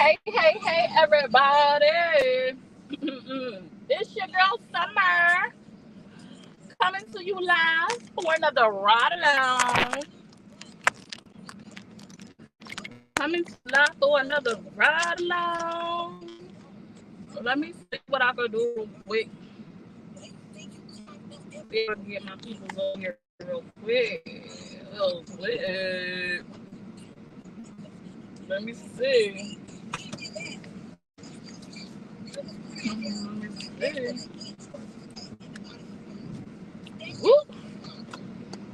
Hey, everybody. It's your girl Summer coming to you live for another ride along. Coming to live for another ride along. Let me see what I can do real quick. See if I can get my people over here real quick. Real quick. Let me see. Let me see. Woo.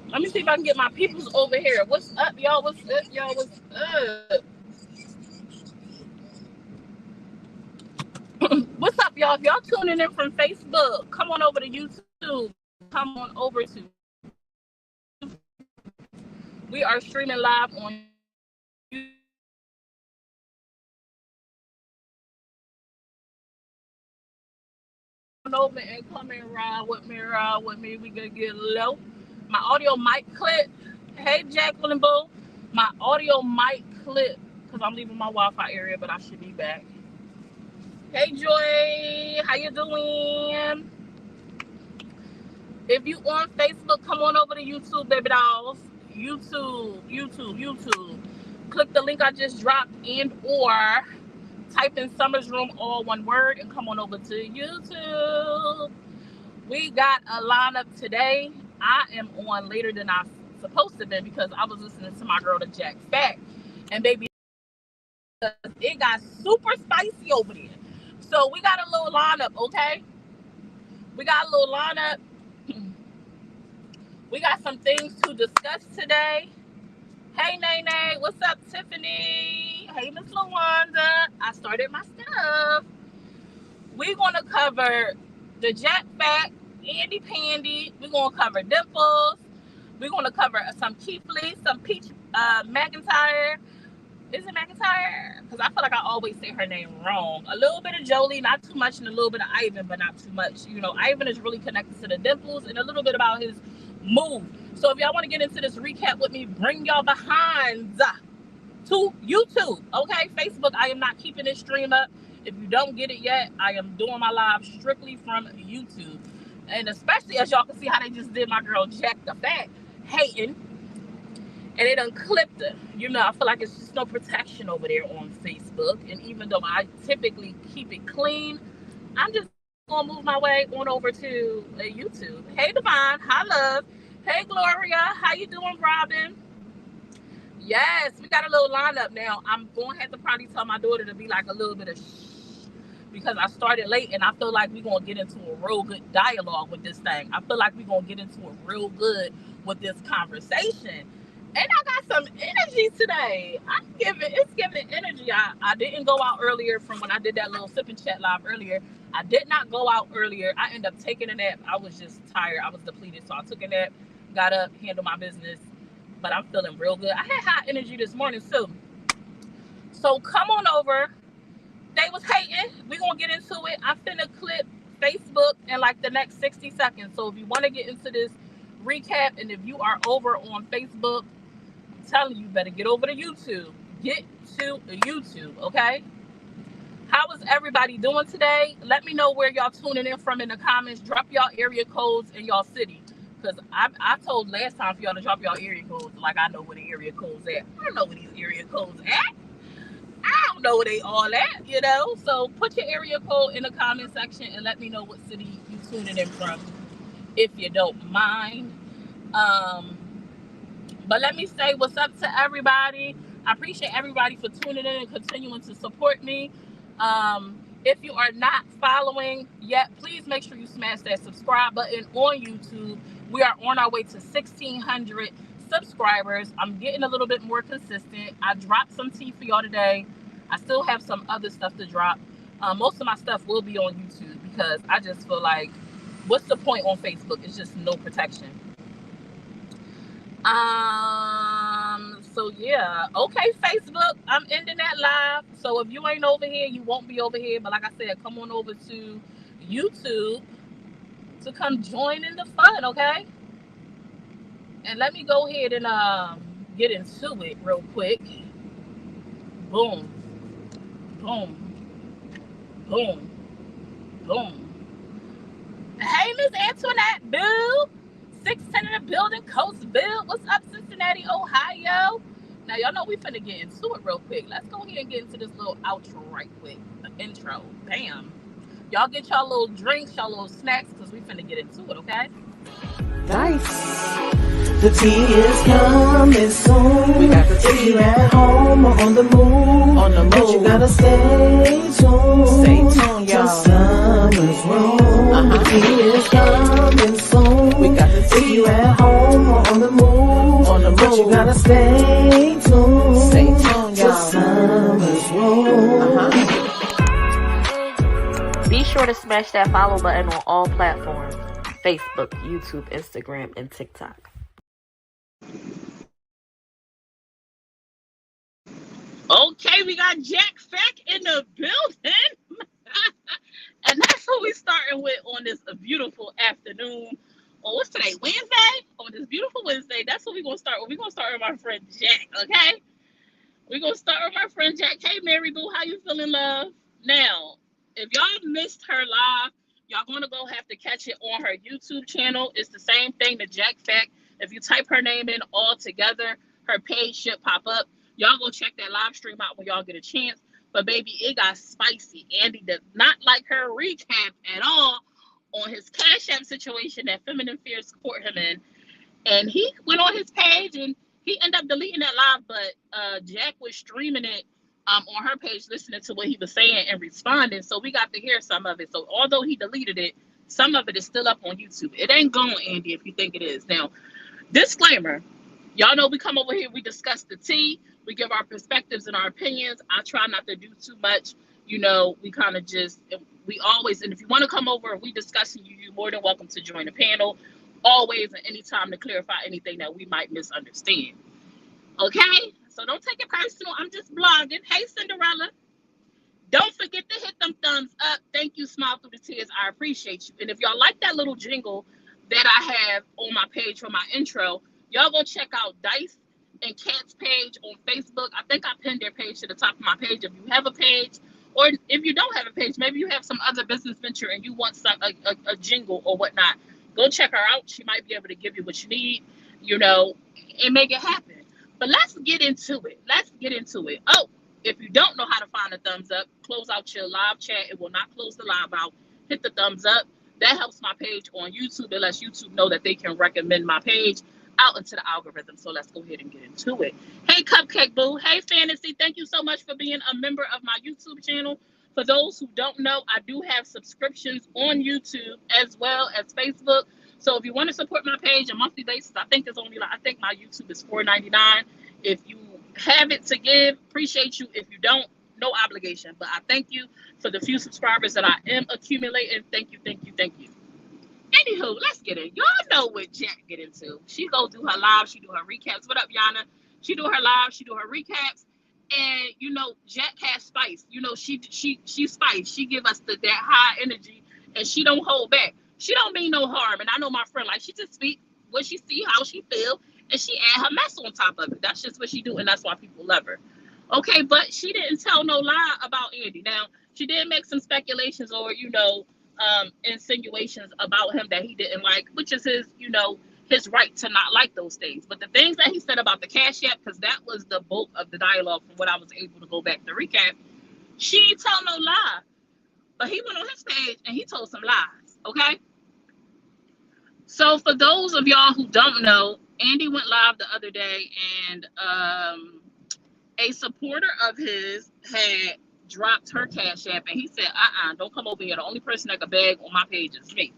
Let me see if I can get my peoples over here. What's up, y'all? What's up, y'all? What's up? What's up, y'all? If y'all tuning in from Facebook, come on over to YouTube. Come on over to. We are streaming live on YouTube. Over and come and ride with me. Ride with me. We gonna get low. My audio mic clip. Hey, Jacqueline Boo. My audio mic clip because I'm leaving my Wi-Fi area, but I should be back. Hey, Joy. How you doing? If you on Facebook, come on over to YouTube, baby dolls. YouTube. Click the link I just dropped or type in Summer's Room, all one word, and come on over to YouTube. We got a lineup today. I am on later than I supposed to be because I was listening to my girl, the Jack Fat. And baby, it got super spicy over there. So we got a little lineup, okay? We got a little lineup. We got some things to discuss today. Hey, Nene. What's up, Tiffany? Hey, Miss LaWanda. I started my stuff. We're going to cover the Jack Fat, Andy Pandy. We're going to cover Dimples. We're going to cover some Keith Lee, some Peach McIntyre. Is it McIntyre? Because I feel like I always say her name wrong. A little bit of Jolie, not too much, and a little bit of Ivan, but not too much. You know, Ivan is really connected to the Dimples and a little bit about his move. So if y'all want to get into this recap with me, bring y'all behinds to YouTube. Okay, Facebook, I am not keeping this stream up. If you don't get it yet, I am doing my live strictly from YouTube. And especially as y'all can see how they just did my girl Jack the Fat hating. And they done clipped her. You know, I feel like it's just no protection over there on Facebook. And even though I typically keep it clean, I'm just gonna move my way on over to YouTube. Hey, Divine. Hi, love. Hey, Gloria. How you doing, Robin? Yes, we got a little lineup now. I'm going to have to probably tell my daughter to be like a little bit of shh because I started late and I feel like we're going to get into a real good dialogue with this thing. I feel like we're going to get into it real good with this conversation. And I got some energy today. It's giving energy. I didn't go out earlier from when I did that little sip and chat live earlier. I did not go out earlier. I ended up taking a nap. I was just tired. I was depleted. So I took a nap, got up, handled my business. But I'm feeling real good. I had high energy this morning too. So come on over. They was hating. We're going to get into it. I'm finna clip Facebook in like the next 60 seconds. So if you want to get into this recap and if you are over on Facebook, I'm telling you, better get over to YouTube. Get to YouTube, okay? How is everybody doing today? Let me know where y'all tuning in from in the comments. Drop y'all area codes in y'all city. Because I told last time for y'all to drop y'all area codes. Like, I know where the area codes at. I don't know where these area codes at. I don't know where they all at, you know? So put your area code in the comment section and let me know what city you tuning in from, if you don't mind. But let me say what's up to everybody. I appreciate everybody for tuning in and continuing to support me. If you are not following yet, please make sure you smash that subscribe button on YouTube. We are on our way to 1,600 subscribers. I'm getting a little bit more consistent. I dropped some tea for y'all today. I still have some other stuff to drop. Most of my stuff will be on YouTube because I just feel like, what's the point on Facebook? It's just no protection. So yeah, okay, Facebook, I'm ending that live. So if you ain't over here, you won't be over here. But like I said, come on over to YouTube to come join in the fun, okay? And let me go ahead and get into it real quick. Boom. Boom, boom, boom. Hey, Miss Antoinette, boo. 610 in the building, Coastville. What's up, Cincinnati, Ohio? Now, y'all know we finna get into it real quick. Let's go ahead and get into this little outro right quick. The intro. Bam. Y'all get y'all little drinks, y'all little snacks, because we finna get into it, okay? Nice. The tea is coming soon. We got the tea at home or on the move. On the move. But you gotta stay tuned. Stay tuned, y'all. Summer's room. The tea is coming soon. We got the tea at home or on the move. On the move. But you gotta stay tuned. Stay tuned, y'all. Summer's room. Be sure to smash that follow button on all platforms. Facebook, YouTube, Instagram, and TikTok. Okay, we got Jack Fack in the building. And that's what we starting with on this beautiful afternoon. Oh, what's today? Wednesday? On this beautiful Wednesday, that's what we're going to start with. We're going to start with my friend Jack, okay? We're going to start with my friend Jack. Hey, Mary Boo, how you feeling, love? Now, if y'all missed her live, y'all going to go have to catch it on her YouTube channel. It's the same thing, the Jack Fack. If you type her name in all together, her page should pop up. Y'all go check that live stream out when y'all get a chance. But, baby, it got spicy. Andy does not like her recap at all on his Cash App situation that Feminine Fears caught him in. And he went on his page, and he ended up deleting that live. But Jack was streaming it on her page, listening to what he was saying and responding. So we got to hear some of it. So although he deleted it, some of it is still up on YouTube. It ain't gone, Andy, if you think it is. Now, disclaimer. Y'all know we come over here, we discuss the tea, we give our perspectives and our opinions. I try not to do too much. You know, we kind of just, we always, and if you want to come over and we discussing you, you're more than welcome to join the panel. Always and anytime to clarify anything that we might misunderstand. Okay? So don't take it personal. I'm just blogging. Hey, Cinderella. Don't forget to hit them thumbs up. Thank you, Smile Through the Tears. I appreciate you. And if y'all like that little jingle that I have on my page for my intro, y'all go check out Dice and Kat's page on Facebook. I think I pinned their page to the top of my page. If you have a page, or if you don't have a page, maybe you have some other business venture and you want a jingle or whatnot, go check her out. She might be able to give you what you need, you know, and make it happen. But let's get into it. Oh, if you don't know how to find a thumbs up, close out your live chat. It will not close the live out. Hit the thumbs up. That helps my page on YouTube. It lets YouTube know that they can recommend my page out into the algorithm. So let's go ahead and get into it. Hey, Cupcake Boo. Hey, Fantasy. Thank you so much for being a member of my YouTube channel. For those who don't know, I do have subscriptions on YouTube as well as Facebook. So if you want to support my page on a monthly basis, I think my YouTube is $4.99. If you have it to give, appreciate you. If you don't, no obligation. But I thank you for the few subscribers that I am accumulating. Thank you. Anywho, let's get it. Y'all know what Jack get into. She go do her live, she do her recaps. What up, Yana? She do her live, she do her recaps. And you know, Jack has spice. You know, she spice. She give us that high energy, and she don't hold back. She don't mean no harm. And I know my friend, like, she just speak what she see, how she feel, and she add her mess on top of it. That's just what she do, and that's why people love her. Okay, but she didn't tell no lie about Andy. Now, she did make some speculations or, you know, insinuations about him that he didn't like, which is his right to not like those things. But the things that he said about the Cash App, because that was the bulk of the dialogue from what I was able to go back to recap, she ain't tell no lie. But he went on his page and he told some lies, okay? So for those of y'all who don't know, Andy went live the other day, and a supporter of his had dropped her Cash App, and he said, don't come over here. The only person that can beg on my page is me.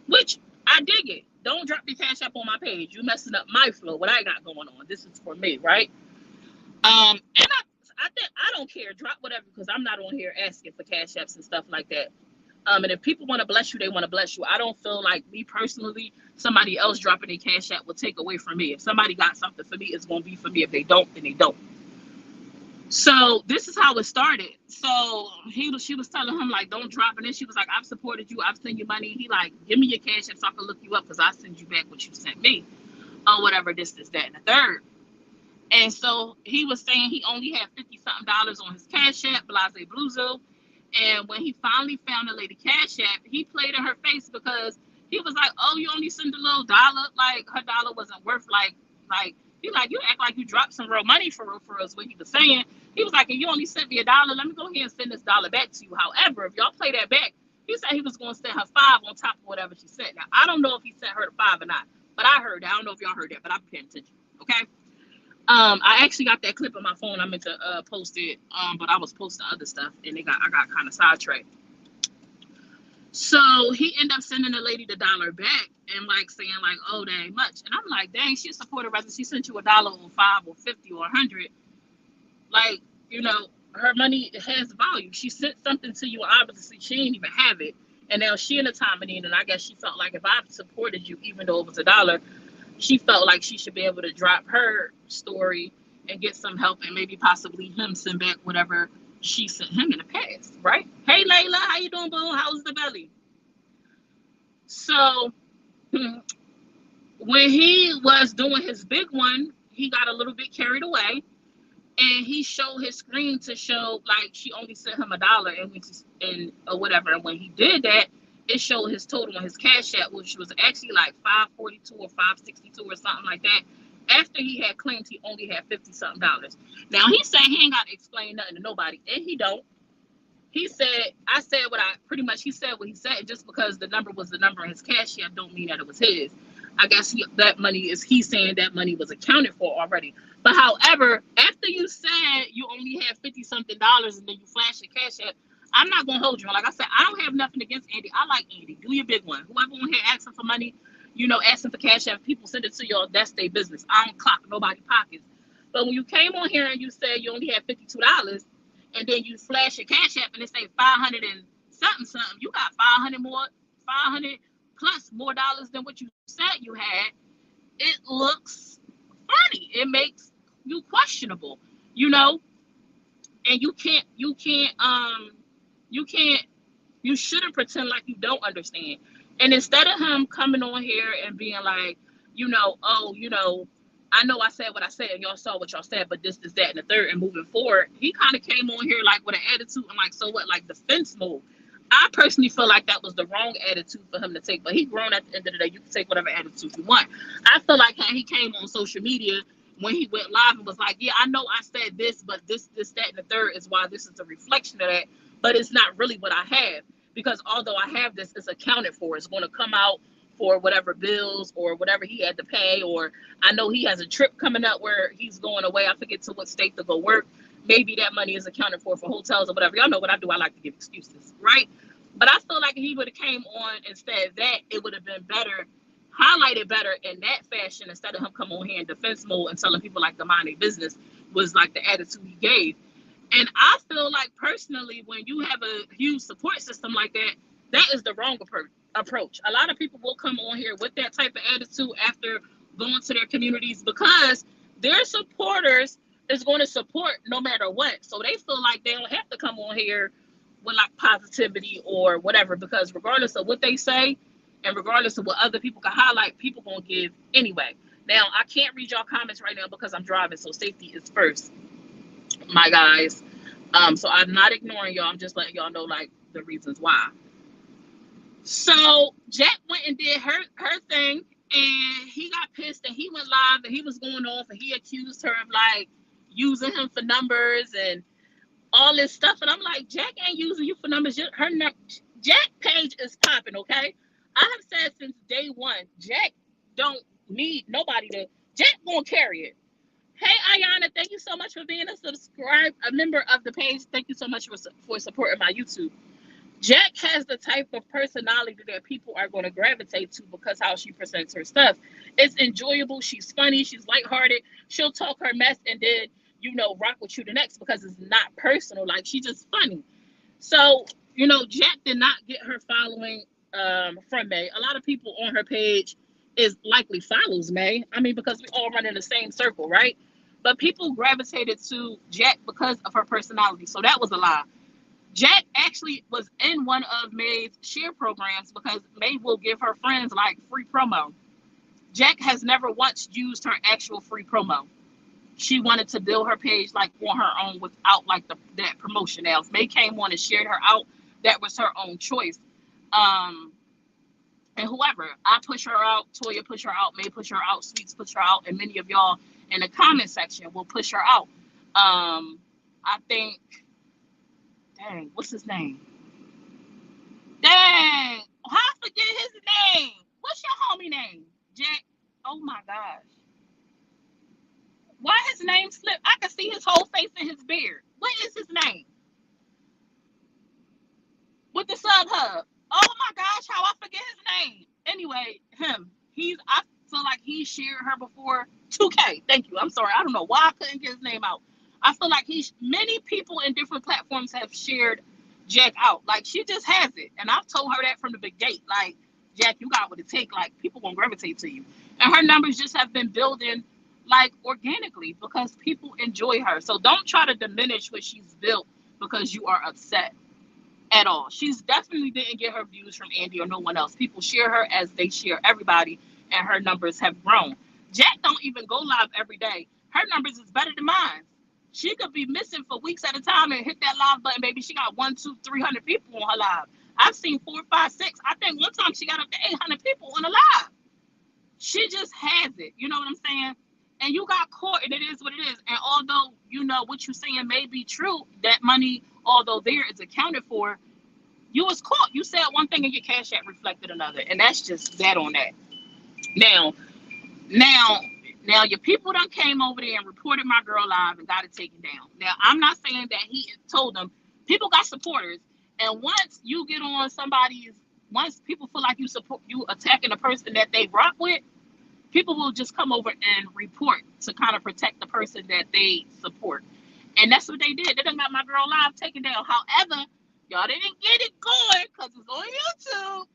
Which, I dig it. Don't drop your Cash App on my page. You messing up my flow, what I got going on. This is for me, right? And I don't care. Drop whatever, because I'm not on here asking for Cash Apps and stuff like that. And if people want to bless you, they want to bless you. I don't feel like, me personally, somebody else dropping their Cash App will take away from me. If somebody got something for me, it's going to be for me. If they don't, then they don't. So this is how it started. So she was telling him, like, don't drop it. And she was like, I've supported you. I've sent you money. He like, give me your Cash App so I can look you up, because I send you back what you sent me. Or whatever, this, that, and the third. And so he was saying he only had 50 something dollars on his Cash App, Blase Bluzo. And when he finally found the lady Cash App, he played in her face because he was like, "Oh, you only sent a little dollar. Like her dollar wasn't worth he like you act like you dropped some real money for us." What he was saying, he was like, "If you only sent me a dollar, let me go ahead and send this dollar back to you." However, if y'all play that back, he said he was going to send her 5 on top of whatever she sent. Now I don't know if he sent her the 5 or not, but I heard that. I don't know if y'all heard that, but I'm paying attention. Okay. I actually got that clip on my phone. I meant to post it, but I was posting other stuff, and I got kind of sidetracked. So he ended up sending the lady the dollar back and like saying like, "Oh, that ain't much." And I'm like, "Dang, she supported whether she sent you a dollar or 5 or 50 or 100. Like, her money has value. She sent something to you, obviously she didn't even have it, and now she in a time of need. And I guess she felt like if I supported you, even though it was a dollar, she felt like she should be able to drop her story and get some help, and maybe possibly him send back whatever she sent him in the past, right? Hey, Layla, how you doing, boo? How's the belly? So when he was doing his big one, he got a little bit carried away, and he showed his screen to show like she only sent him a dollar or whatever. And when he did that, it showed his total on his Cash App, which was actually like 542 or 562 or something like that. After he had claimed he only had 50 something dollars. Now he said he ain't got to explain nothing to nobody, and he don't. He said, I said what I pretty much, he said what he said. Just because the number was the number in his Cash App don't mean that it was his. I guess he's saying that money was accounted for already. But however, after you said you only had 50 something dollars and then you flash your Cash App, I'm not gonna hold you. Like I said, I don't have nothing against Andy. I like Andy. Do your big one. Whoever on here asking for money, asking for Cash App, people send it to y'all. That's their business. I don't clock nobody's pockets. But when you came on here and you said you only had $52, and then you flash your Cash App and it say 500 and something, you got 500 plus more dollars than what you said you had. It looks funny. It makes you questionable, and you shouldn't pretend like you don't understand. And instead of him coming on here and being like, I know I said what I said and y'all saw what y'all said, but this, that, and the third, and moving forward, he kind of came on here like with an attitude and like, so what, like defense mode. I personally feel like that was the wrong attitude for him to take, but he grown at the end of the day. You can take whatever attitude you want. I feel like he came on social media when he went live and was like, yeah, I know I said this, but this, that, and the third is why this is a reflection of that, but it's not really what I have, because although I have this, it's accounted for. It's going to come out for whatever bills or whatever he had to pay, or I know he has a trip coming up where he's going away. I forget to what state to go work. Maybe that money is accounted for hotels or whatever. Y'all know what I do. I like to give excuses, right? But I feel like if he would have came on and said that, it would have been better, highlighted better in that fashion, instead of him come on here in defense mode and telling people like to mind their business, was like the attitude he gave. And I feel like personally, when you have a huge support system like that, that is the wrong approach. A lot of people will come on here with that type of attitude after going to their communities, because their supporters is going to support no matter what. So they feel like they don't have to come on here with like positivity or whatever, because regardless of what they say and regardless of what other people can highlight, people gonna give anyway. Now I can't read y'all comments right now because I'm driving, so safety is first, my guys. So I'm not ignoring y'all. I'm just letting y'all know like the reasons why. So Jack went and did her thing, and he got pissed and he went live and he was going off and he accused her of like using him for numbers and all this stuff. And I'm like, Jack ain't using you for numbers. Jack page is popping, okay? I have said since day one, Jack don't need nobody to. Jack gonna carry it. Hey, Ayana, thank you so much for being a member of the page. Thank you so much for supporting my YouTube. Jack has the type of personality that people are going to gravitate to because how she presents her stuff. It's enjoyable. She's funny. She's lighthearted. She'll talk her mess and then, rock with you the next, because it's not personal. Like, she's just funny. So, Jack did not get her following from May. A lot of people on her page is likely follows May. I mean, because we all run in the same circle, right? But people gravitated to Jack because of her personality. So that was a lie. Jack actually was in one of May's share programs because May will give her friends like free promo. Jack has never once used her actual free promo. she wanted to build her page like on her own without like that promotion. Now, if May came on and shared her out, that was her own choice. Um, and whoever, I push her out, Toya push her out, May push her out, Sweets push her out, and many of y'all in the comment section will push her out. I think, dang, what's his name? Dang, how I forget his name? What's your homie name? Jack. Oh my gosh. Why his name slipped? I can see his whole face and his beard. What is his name? With the sub hub. Oh my gosh, how I forget his name. Anyway, him. I feel like he shared her before. 2K. Thank you. I'm sorry. I don't know why I couldn't get his name out. I feel like many people in different platforms have shared Jack out. Like, she just has it. And I've told her that from the beginning. Like, Jack, you got what it take. Like, people gonna gravitate to you. And her numbers just have been building like organically because people enjoy her. So don't try to diminish what she's built because you are upset at all. She's definitely didn't get her views from Andy or no one else. People share her as they share everybody, and her numbers have grown. Jack don't even go live every day. Her numbers is better than mine. She could be missing for weeks at a time and hit that live button, baby. She got 1, 2, 300 people on her live. I've seen 4, 5, 6. I think one time she got up to 800 people on a live. She just has it. You know what I'm saying? And you got caught, and it is what it is. And although, you know, what you're saying may be true, that money, although there, is accounted for, you was caught. You said one thing and your cash app reflected another. And that's just that on that. Now, your people done came over there and reported my girl live and got it taken down. Now, I'm not saying that he told them. People got supporters. And once you get on once people feel like you attacking a person that they rock with, people will just come over and report to kind of protect the person that they support. And that's what they did. They done got my girl live taken down. However, y'all didn't get it going because it's on YouTube.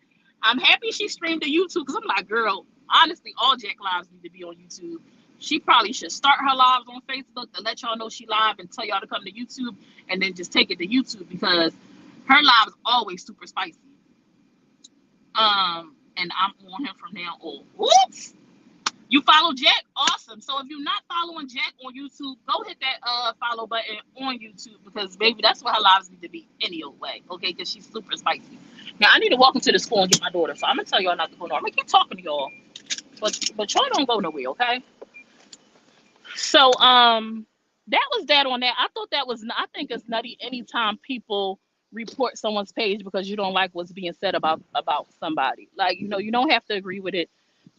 I'm happy she streamed to YouTube because I'm like, girl, honestly, all Jack lives need to be on YouTube. She probably should start her lives on Facebook to let y'all know she live and tell y'all to come to YouTube and then just take it to YouTube because her live is always super spicy. And I'm on him from now on. Whoops! You follow Jack? Awesome. So if you're not following Jack on YouTube, go hit that follow button on YouTube because, baby, that's what her lives need to be anyway, okay? Because she's super spicy. Now, I need to walk into the school and get my daughter, so I'm going to tell y'all not to go nowhere. I'm going to keep talking to y'all, but y'all don't go nowhere, okay? So that was that on that. I thought that was, I think it's nutty anytime people report someone's page because you don't like what's being said about somebody. Like, you know, you don't have to agree with it.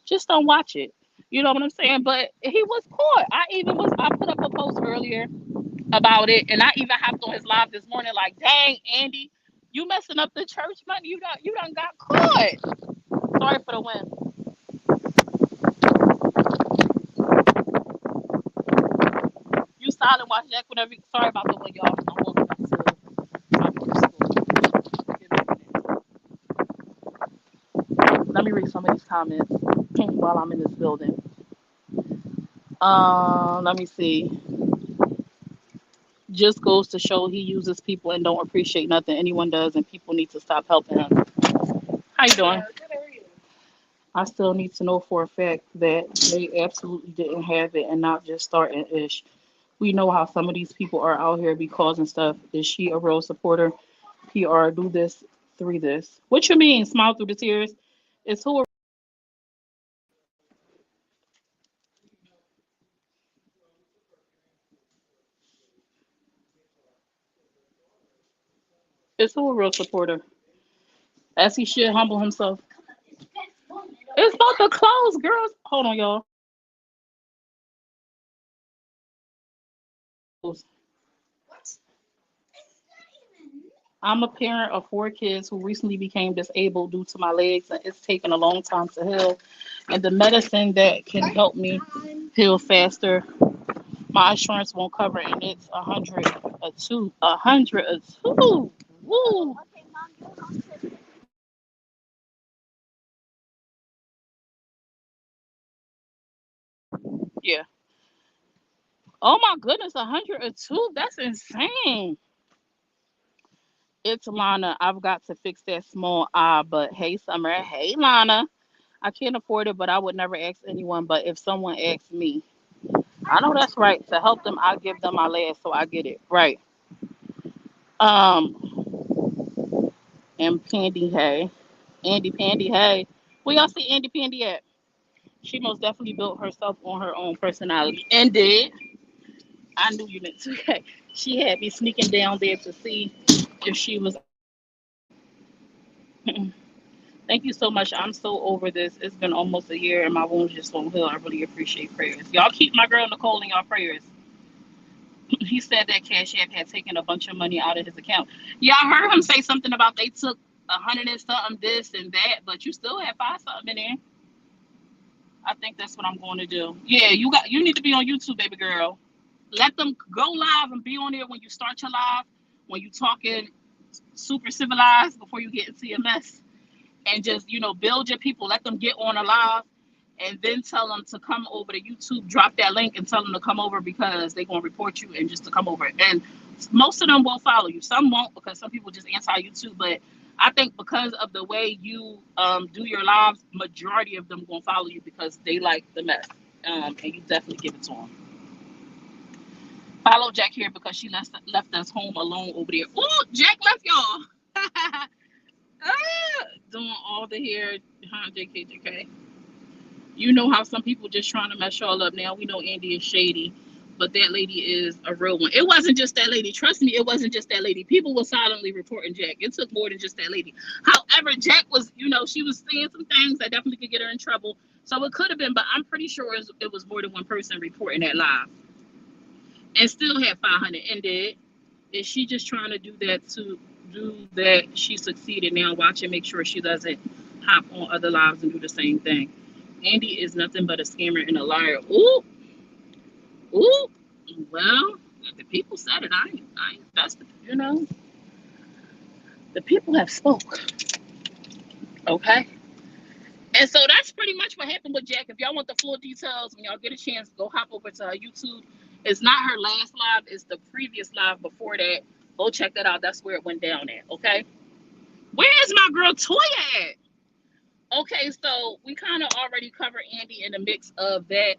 Just don't watch it. You know what I'm saying? But he was caught. I put up a post earlier about it, and I even hopped on his live this morning like, dang, Andy, you messing up the church money. You done got caught. Sorry for the wind. You silent watch Jack whenever. Sorry about the wind, y'all. I'm walking back to my daughter's school. Let me read some of these comments while I'm in this building. Let me see. Just goes to show he uses people and don't appreciate nothing anyone does, and people need to stop helping him. How you doing? I still need to know for a fact that they absolutely didn't have it and not just starting ish. We know how some of these people are out here be causing stuff. Is she a real supporter? PR, do this, 3 this. What you mean, smile through the tears? It's who a real supporter? As he should humble himself. It's about the clothes, girls. Hold on, y'all. I'm a parent of 4 kids who recently became disabled due to my legs, and it's taken a long time to heal. And the medicine that can help me heal faster, my insurance won't cover, and it's 100 a 2, 100 a 2. Woo! Yeah. Oh my goodness, 100 a 2. That's insane. It's Lana. I've got to fix that small eye, but hey, Summer. Hey, Lana. I can't afford it, but I would never ask anyone. But if someone asks me, I know that's right. To help them, I give them my last, so I get it right. Um, and Pandy, hey, Andy Pandy, hey, where y'all see Andy Pandy at? She most definitely built herself on her own personality, and did. I knew you meant to. She had me sneaking down there to see if she was. Thank you so much. I'm so over this. It's been almost a year and my wounds just won't heal. I really appreciate prayers. Y'all keep my girl Nicole in your prayers. He said that Cash App had taken a bunch of money out of his account. Yeah, I heard him say something about they took 100 and something this and that, but you still have five something in there. I think that's what I'm going to do. Yeah, you need to be on YouTube, baby girl. Let them go live and be on there when you start your live, when you talking super civilized before you get into your mess. And just, build your people, let them get on a live, and then tell them to come over to YouTube, drop that link and tell them to come over because they're going to report you and just to come over. And most of them will follow you. Some won't because some people just anti-YouTube, but I think because of the way you do your lives, majority of them going to follow you because they like the mess. And you definitely give it to them. Follow Jack here because she left us home alone over there. Oh, Jack left y'all. Doing all the hair, huh, JK. You know how some people just trying to mess y'all up now. We know Andy is shady, but that lady is a real one. It wasn't just that lady. Trust me, it wasn't just that lady. People were silently reporting Jack. It took more than just that lady. However, Jack was, she was saying some things that definitely could get her in trouble. So it could have been, but I'm pretty sure it was more than one person reporting that live. And still had 500 and did. Is she just trying to do that to do that? She succeeded. Now watch and make sure she doesn't hop on other lives and do the same thing. Andy is nothing but a scammer and a liar. Ooh, ooh. Well, the people said it. I ain't that's the people have spoke. Okay. And so that's pretty much what happened with Jack. If y'all want the full details, when y'all get a chance, go hop over to her YouTube. It's not her last live, it's the previous live before that. Go check that out. That's where it went down at. Okay. Where is my girl Toya at? Okay, so we kind of already covered Andy in the mix of that,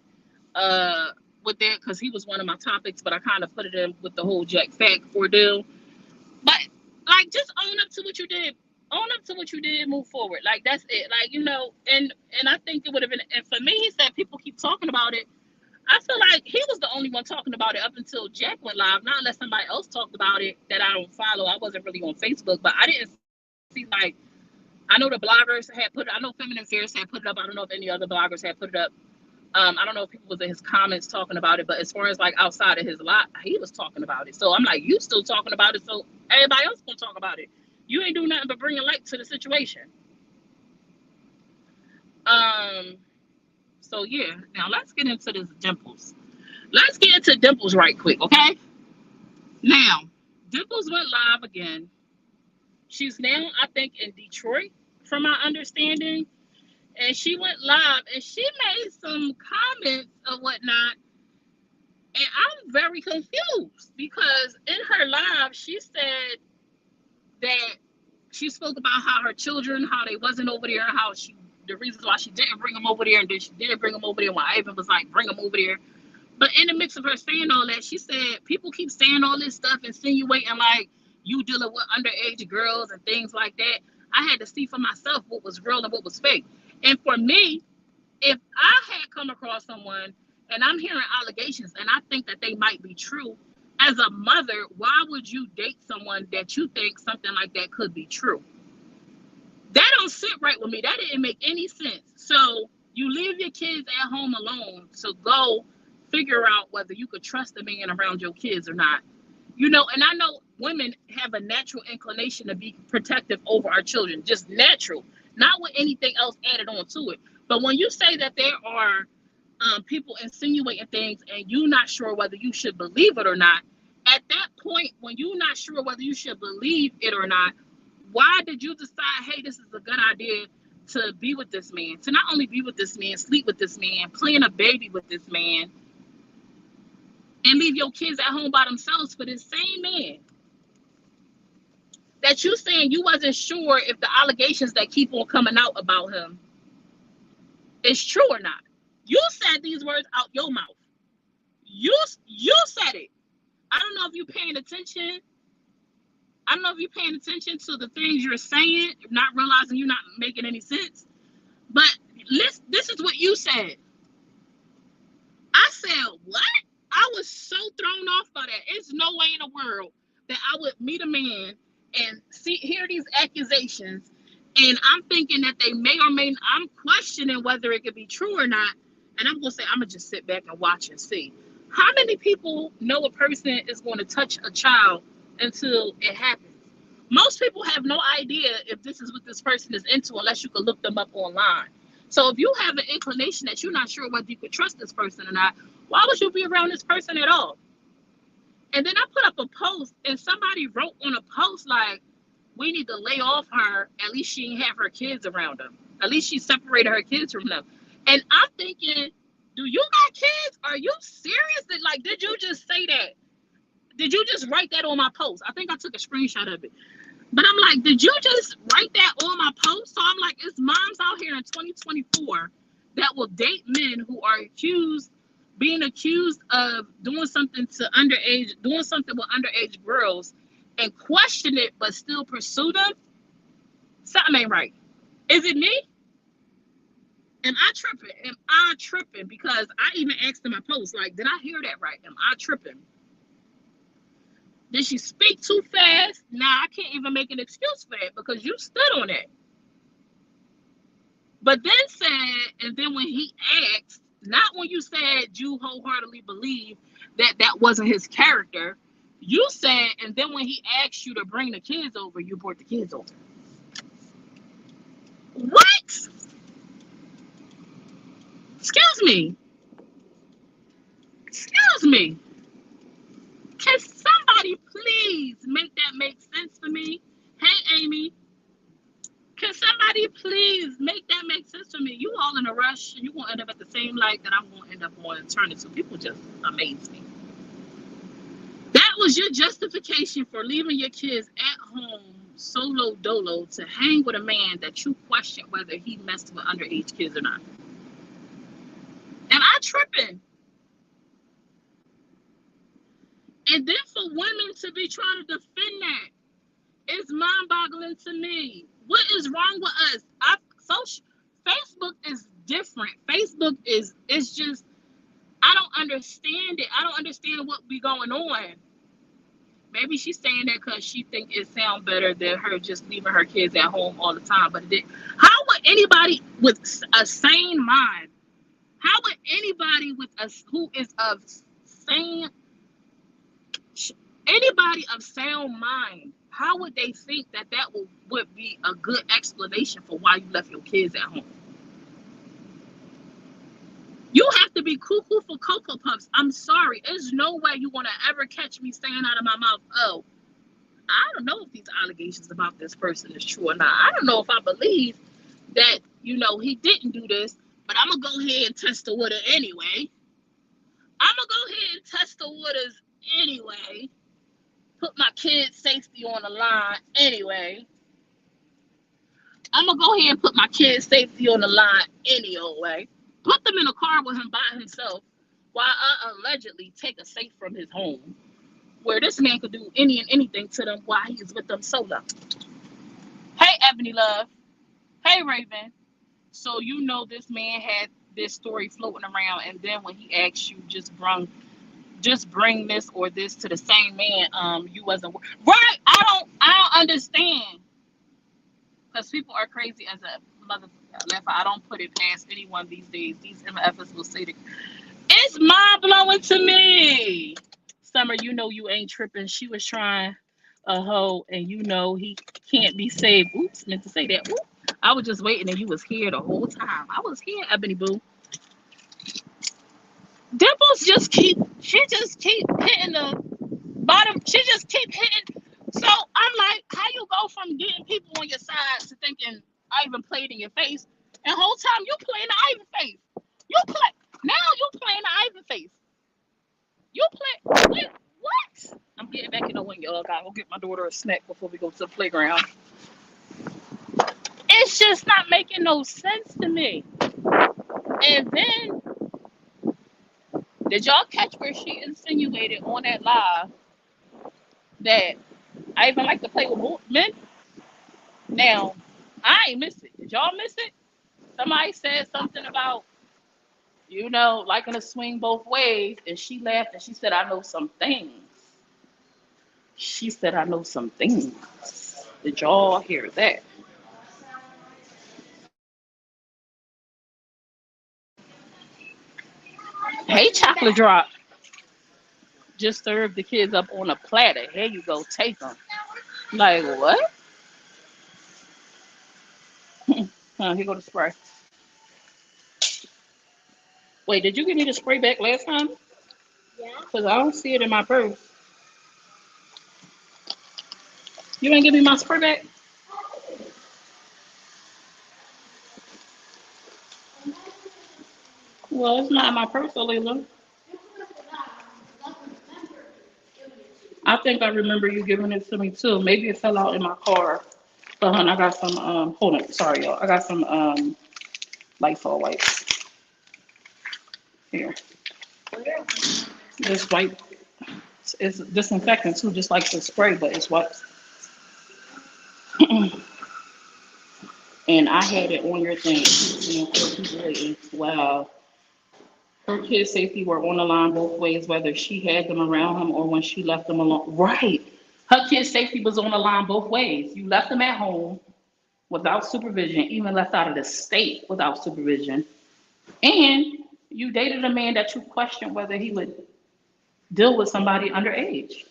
with that, because he was one of my topics, but I kind of put it in with the whole Jack fact ordeal. But like, just own up to what you did. Own up to what you did. Move forward. Like that's it. Like and I think it would have been. And for me, he said people keep talking about it. I feel like he was the only one talking about it up until Jack went live. Not unless somebody else talked about it that I don't follow. I wasn't really on Facebook, but I didn't see like. I know the bloggers had put it. I know Feminine Fierce had put it up. I don't know if any other bloggers had put it up. I don't know if people was in his comments talking about it, but as far as like outside of his lot, he was talking about it. So I'm like, you still talking about it, so everybody else gonna talk about it. You ain't doing nothing but bringing light to the situation. So yeah, now let's get into this Dimples. Let's get into Dimples right quick, okay? Now, Dimples went live again. She's now, I think, in Detroit, from my understanding. And she went live and she made some comments or whatnot. And I'm very confused because in her live, she said that she spoke about how her children, how they wasn't over there, how the reasons why she didn't bring them over there, and then she did bring them over there when Ivan was like, bring them over there. But in the mix of her saying all that, she said people keep saying all this stuff, insinuating like you dealing with underage girls and things like that. I had to see for myself what was real and what was fake. And for me, if I had come across someone and I'm hearing allegations and I think that they might be true, as a mother, why would you date someone that you think something like that could be true? That don't sit right with me. That didn't make any sense. So you leave your kids at home alone to go figure out whether you could trust a man around your kids or not. And I know women have a natural inclination to be protective over our children, just natural, not with anything else added on to it. But when you say that there are people insinuating things and you're not sure whether you should believe it or not, at that point, when you're not sure whether you should believe it or not, why did you decide, hey, this is a good idea to be with this man, to not only be with this man, sleep with this man, plan a baby with this man, and leave your kids at home by themselves for this same man that you saying you wasn't sure if the allegations that keep on coming out about him is true or not? You said these words out your mouth. You said it. I don't know if you're paying attention. I don't know if you're paying attention to the things you're saying, not realizing you're not making any sense. But this is what you said. I said, what? I was so thrown off by that. It's no way in the world that I would meet a man and hear these accusations, and I'm thinking that they may or may not, I'm questioning whether it could be true or not, and I'm going to say, I'm going to just sit back and watch and see. How many people know a person is going to touch a child until it happens? Most people have no idea if this is what this person is into unless you can look them up online. So if you have an inclination that you're not sure whether you could trust this person or not, why would you be around this person at all? And then I put up a post, and somebody wrote on a post like, we need to lay off her. At least she didn't have her kids around them. At least she separated her kids from them. And I'm thinking, do you got kids? Are you serious? Like, did you just say that? Did you just write that on my post? I think I took a screenshot of it. But I'm like, did you just write that on my post? So I'm like, it's moms out here in 2024 that will date men who are being accused of doing something with underage girls and question it, but still pursue them. Something ain't right. Is it me? Am I tripping? Because I even asked in my post, like, did I hear that right? Am I tripping? Did she speak too fast? Nah, I can't even make an excuse for it because you stood on it. But then when he asked, not when you said you wholeheartedly believe that wasn't his character, you said, and then when he asked you to bring the kids over, you brought the kids over. What? Excuse me. Can somebody please make that make sense for me? Hey, Amy. Can somebody please make that make sense for me? You all in a rush, and you won't end up at the same light that I'm going to end up on and turn into. People just amaze me. That was your justification for leaving your kids at home solo dolo to hang with a man that you question whether he messed with underage kids or not. Am I tripping? And then for women to be trying to defend that is mind-boggling to me. What is wrong with us? Facebook is different. Facebook is just, I don't understand it. I don't understand what be going on. Maybe she's saying that because she think it sounds better than her just leaving her kids at home all the time. But how would anybody with a sane mind, how would anybody who is of sound mind, how would they think that would be a good explanation for why you left your kids at home? You have to be cuckoo for Cocoa Puffs. I'm sorry. There's no way you want to ever catch me saying out of my mouth, oh, I don't know if these allegations about this person is true or not. I don't know if I believe that, he didn't do this, but I'm going to go ahead and test the water anyway. Put my kids' safety on the line anyway. Put them in a car with him by himself while I allegedly take a safe from his home where this man could do any and anything to them while he's with them solo. Hey, Ebony Love. Hey, Raven. So this man had this story floating around, and then when he asked you just bring this or this to the same man, you wasn't right. I don't understand, because people are crazy as a mother. I don't put it past anyone these days. These MFs will say that it's mind blowing to me. Summer, you ain't tripping. She was trying a hoe, and he can't be saved. Oops, meant to say that. Oops. I was just waiting, and you was here the whole time. I was here, Ebony Boo. Dimples just keep hitting the bottom. She just keep hitting. So I'm like, how you go from getting people on your side to thinking Ivan played in your face, and the whole time you playing the Ivan face. You playing the Ivan face. Wait, what? I'm getting back in the wing, y'all. Gotta go get my daughter a snack before we go to the playground. It's just not making no sense to me. And then Did y'all catch where she insinuated on that live that I even like to play with men? Now, I ain't miss it. Did y'all miss it? Somebody said something about, liking to swing both ways, and she laughed and she said, I know some things. She said, I know some things. Did y'all hear that? Hey, chocolate drop. Just served the kids up on a platter. Here you go, take them. Like, what? Here go the spray. Wait, did you give me the spray back last time? Yeah. Because I don't see it in my purse. You ain't give me my spray back? Well, it's not in my purse, Layla. I think I remember you giving it to me too. Maybe it fell out in my car. But hon, I got some hold on, sorry y'all. I got some Lysol wipes. Here. This wipe it's disinfectant too, just like the spray, but it's wipes. And I had it on your thing. Wow. Her kids' safety were on the line both ways, whether she had them around him or when she left them alone. Right. Her kids' safety was on the line both ways. You left them at home without supervision, even left out of the state without supervision. And you dated a man that you questioned whether he would deal with somebody underage.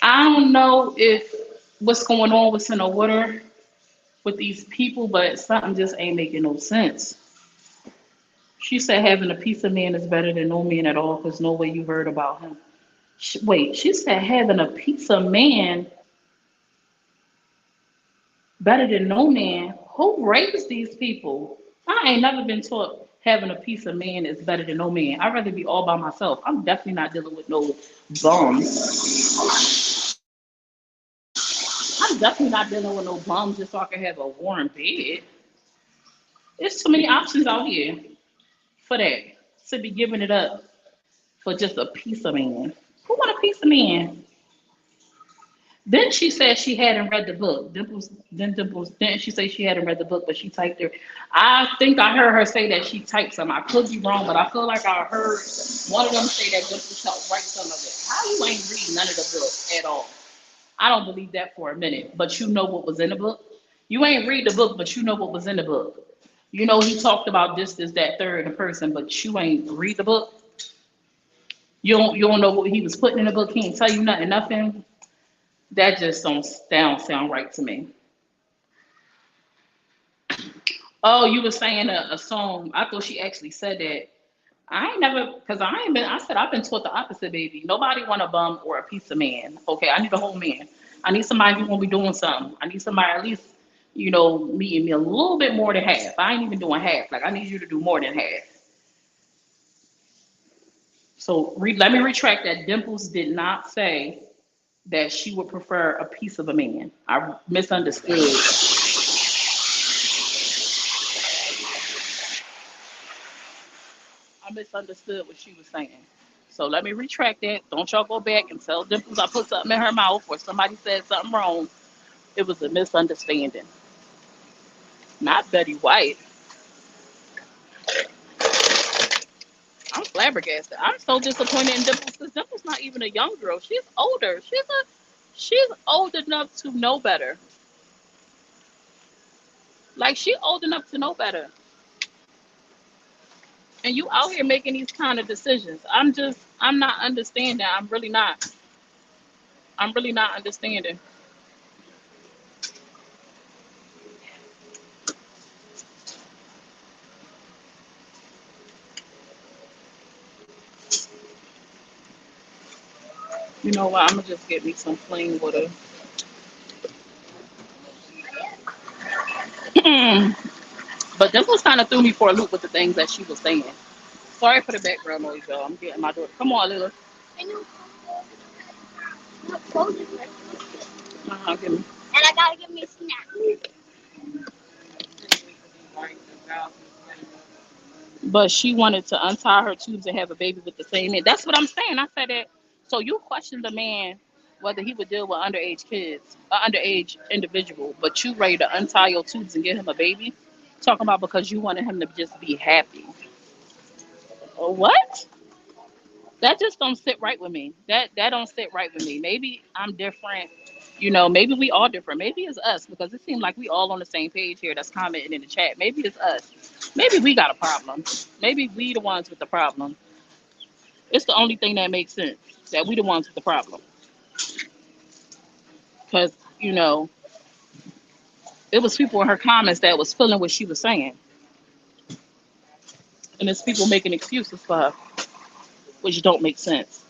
I don't know if what's going on was in the water with these people, but something just ain't making no sense. She said having a piece of man is better than no man at all because no way you heard about him. Wait, she said having a piece of man better than no man. Who raised these people? I ain't never been taught having a piece of man is better than no man. I'd rather be all by myself. I'm definitely not dealing with no bums. I'm definitely not dealing with no bums just so I can have a warm bed. There's too many options out here for that. To be giving it up for just a piece of man. Who want a piece of man? Then she said she hadn't read the book. Dimples, didn't she say she hadn't read the book, but she typed it? I think I heard her say that she typed some. I could be wrong, but I feel like I heard one of them say that Dimples helped write some of it. How you ain't read none of the book at all? I don't believe that for a minute, but you know what was in the book? You ain't read the book, but you know what was in the book. You know he talked about this, that, third person, but you ain't read the book. You don't know what he was putting in the book. He ain't tell you nothing. That just don't sound right to me. Oh, you were saying a song. I thought she actually said that. I ain't never, because I said I've been taught the opposite, baby. Nobody want a bum or a piece of man. Okay, I need a whole man. I need somebody who gonna be doing something. I need somebody at least, meeting me a little bit more than half. I ain't even doing half. Like I need you to do more than half. So let me retract that. Dimples did not say that she would prefer a piece of a man. I misunderstood. I misunderstood what she was saying. So let me retract that. Don't y'all go back and tell Dimples I put something in her mouth or somebody said something wrong. It was a misunderstanding. Not Betty White. I'm flabbergasted. I'm so disappointed in Dimples because Dimples not even a young girl. She's older. She's old enough to know better. Like she old enough to know better. And you out here making these kind of decisions. I'm not understanding. I'm really not. I'm really not understanding. You know what? I'm gonna just get me some plain water. But this was kind of threw me for a loop with the things that she was saying. Sorry for the background noise, y'all. I'm getting my daughter. Come on, Lila. Give me. And I gotta give me a snack. but she wanted to untie her tubes and have a baby with the same man. That's what I'm saying. I said that. So you question the man whether he would deal with underage kids, underage individual, but you ready to untie your tubes and get him a baby? Talking about because you wanted him to just be happy. What? That just don't sit right with me. That don't sit right with me. Maybe I'm different. Maybe we all different. Maybe it's us because it seems like we all on the same page here that's commenting in the chat. Maybe it's us. Maybe we got a problem. Maybe we the ones with the problem. It's the only thing that makes sense that we the ones with the problem. Because, it was people in her comments that was feeling what she was saying. And it's people making excuses for her, which don't make sense.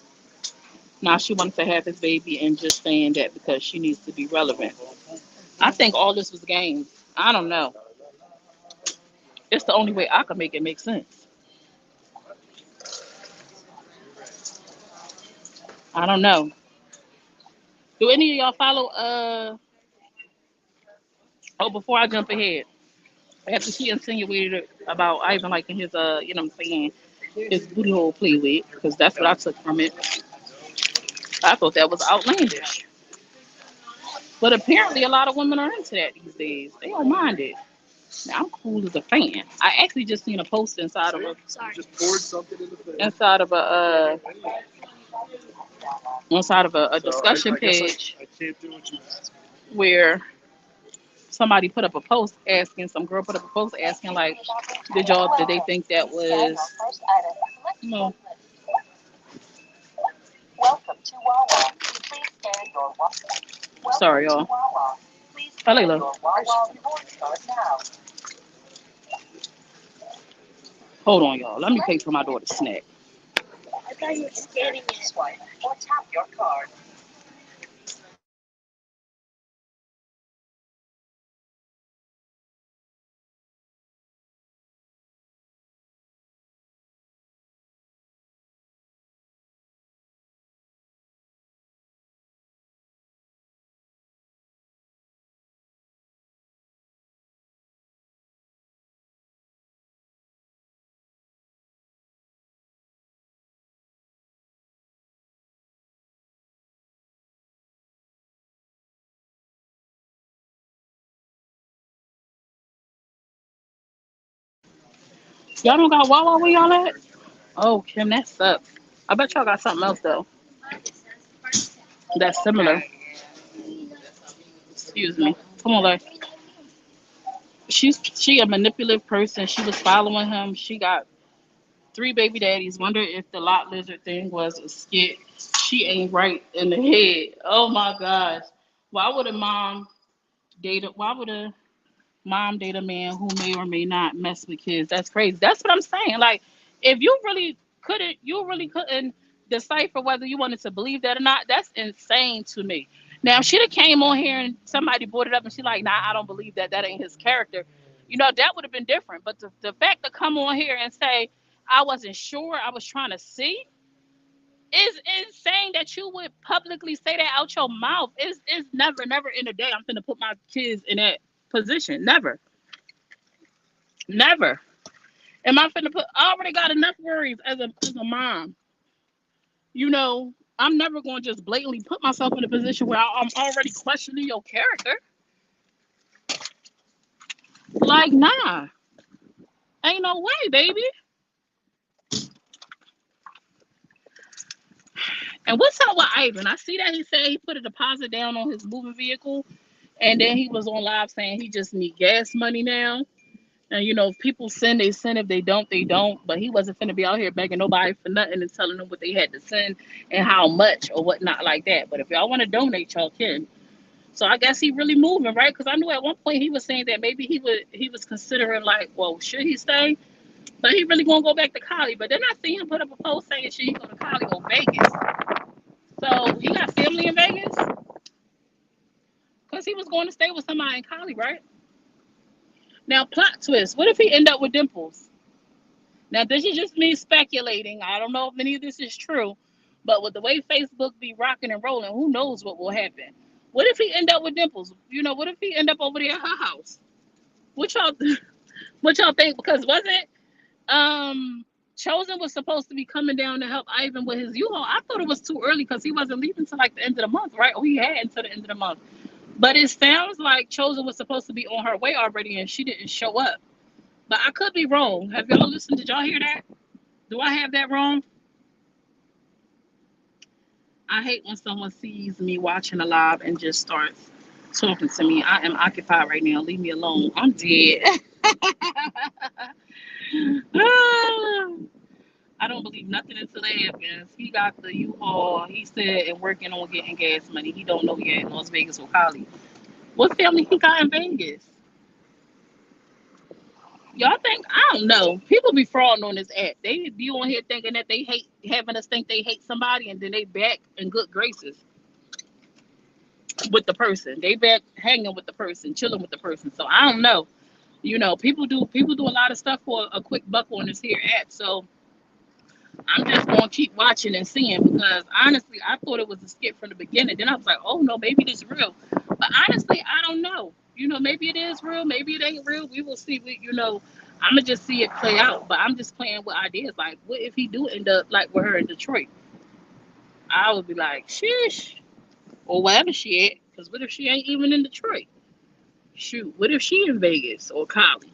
Now she wants to have his baby and just saying that because she needs to be relevant. I think all this was games. I don't know. It's the only way I can make it make sense. I don't know. Do any of y'all follow oh, before I jump ahead, after she insinuated about Ivan liking his what I'm saying, his booty hole play with, because that's what I took from it. I thought that was outlandish. But apparently a lot of women are into that these days. They don't mind it. Now, I'm cool as a fan. I actually just seen a post inside of a discussion page where somebody put up a post asking, some girl put up a post asking, like, did they think that was, you know, sorry, y'all. Hi, Layla. Hold on, y'all. Let me pay for my daughter's snack. I thought you were scanning it. Or tap your card. Y'all don't got Wawa where y'all at? Oh, Kim, that sucks. I bet y'all got something else though that's similar. Excuse me. Come on, like she a manipulative person. She was following him. She got 3 baby daddies. Wonder if the lot lizard thing was a skit. She ain't right in the head. Oh my gosh. Why would a mom why would a mom date a man who may or may not mess with kids? That's crazy. That's what I'm saying. Like, if you really couldn't decipher whether you wanted to believe that or not. That's insane to me. Now, if she'd have came on here and somebody brought it up and she like, nah, I don't believe that. That ain't his character. That would have been different. But the fact to come on here and say, I wasn't sure, I was trying to see, is insane that you would publicly say that out your mouth. Is never in a day I'm gonna put my kids in that position. Never. Am I finna put? I already got enough worries as a mom. I'm never gonna just blatantly put myself in a position where I'm already questioning your character. Like, nah, ain't no way, baby. And what's up with Ivan? I see that he said he put a deposit down on his moving vehicle, and then he was on live saying he just need gas money now. And if people send, they send. If they don't, they don't. But he wasn't finna be out here begging nobody for nothing and telling them what they had to send and how much or whatnot like that. But if y'all want to donate, y'all can. So I guess he really moving, right? Because I knew at one point he was saying that maybe he was considering, like, well, should he stay? But he really gonna go back to Cali. But then I see him put up a post saying should he go to Cali or Vegas. So he got family in Vegas because he was going to stay with somebody in Cali, right? Now, plot twist. What if he end up with Dimples? Now, this is just me speculating. I don't know if any of this is true, but with the way Facebook be rocking and rolling, who knows what will happen? What if he end up with Dimples? What if he end up over there at her house? What y'all, what y'all think? Because wasn't Chosen was supposed to be coming down to help Ivan with his U-Haul. I thought it was too early because he wasn't leaving till like the end of the month, right? Or he had until the end of the month. But it sounds like Chosen was supposed to be on her way already and she didn't show up. But I could be wrong. Have y'all listened? Did y'all hear that? Do I have that wrong? I hate when someone sees me watching a live and just starts talking to me. I am occupied right now. Leave me alone. I'm dead. I don't believe nothing until that happens. He got the U-Haul. He said and working on getting gas money. He don't know yet in Las Vegas or Cali. What family he got in Vegas? Y'all think? I don't know. People be frauding on this app. They be on here thinking that they hate, having us think they hate somebody, and then they back in good graces with the person. They back hanging with the person, chilling with the person. So I don't know. You know, people do a lot of stuff for a quick buck on this here app. So I'm just gonna keep watching and seeing because honestly, I thought it was a skit from the beginning. Then I was like, oh no, maybe this is real. But honestly, I don't know. You know, maybe it is real, maybe it ain't real. We will see. I'm gonna just see it play out. But I'm just playing with ideas. Like, what if he do end up like with her in Detroit? I would be like, sheesh, or wherever she at. Because what if she ain't even in Detroit? Shoot, what if she in Vegas or Cali?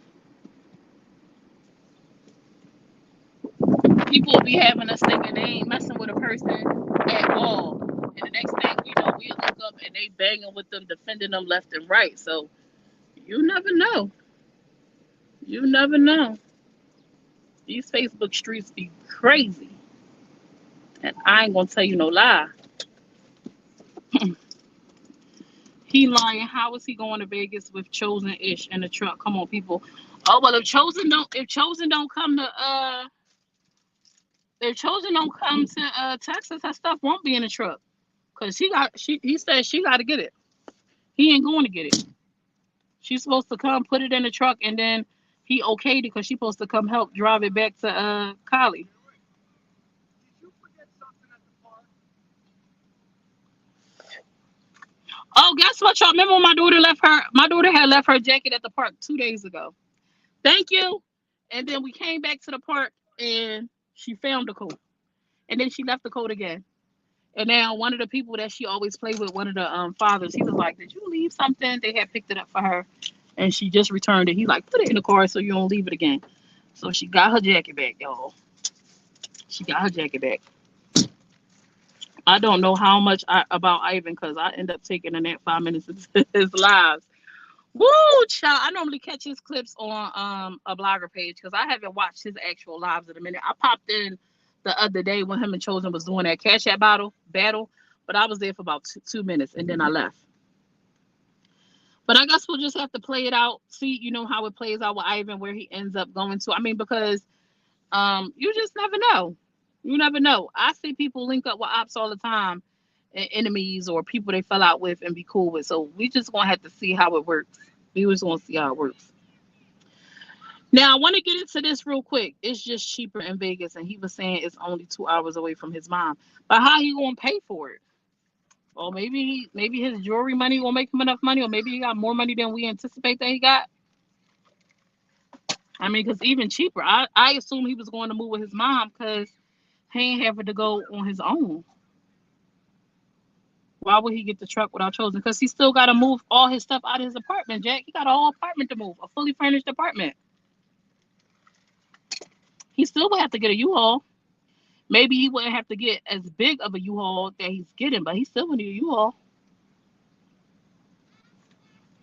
People will be having us thinking they ain't messing with a person at all. And the next thing we know, we look up and they banging with them, defending them left and right. So you never know. You never know. These Facebook streets be crazy. And I ain't gonna tell you no lie. He lying. How is he going to Vegas with Chosen ish in the truck? Come on, people. Oh well, if Chosen don't come to Texas, that stuff won't be in the truck. Cause he said she got to get it. He ain't going to get it. She's supposed to come put it in the truck and then he okayed it because she's supposed to come help drive it back to Cali. Oh, guess what, y'all? Remember when my daughter had left her jacket at the park 2 days ago. Thank you. And then we came back to the park and she found the coat. And then she left the coat again. And now one of the people that she always played with, one of the fathers, he was like, did you leave something? They had picked it up for her. And she just returned it. He like, put it in the car so you don't leave it again. So she got her jacket back, y'all. She got her jacket back. I don't know how much about Ivan because I end up taking a nap 5 minutes into his lives. Woo, child! I normally catch his clips on a blogger page because I haven't watched his actual lives in a minute. I popped in the other day when him and Chosen was doing that Cash App battle, but I was there for about 2 minutes and then I left. But I guess we'll just have to play it out, see, how it plays out with Ivan, where he ends up going to. I mean, because you just never know. You never know. I see people link up with ops all the time and enemies or people they fell out with and be cool with. So we just gonna have to see how it works. We just gonna see how it works. Now I want to get into this real quick. It's just cheaper in Vegas, and he was saying it's only 2 hours away from his mom. But how he gonna pay for it? Or maybe his jewelry money will make him enough money, or maybe he got more money than we anticipate that he got. I mean, because even cheaper. I assume he was going to move with his mom because he ain't having to go on his own. Why would he get the truck without Chosen? Because he still got to move all his stuff out of his apartment, Jack. He got a whole apartment to move, a fully furnished apartment. He still would have to get a U-Haul. Maybe he wouldn't have to get as big of a U-Haul that he's getting, but he still would need a U-Haul.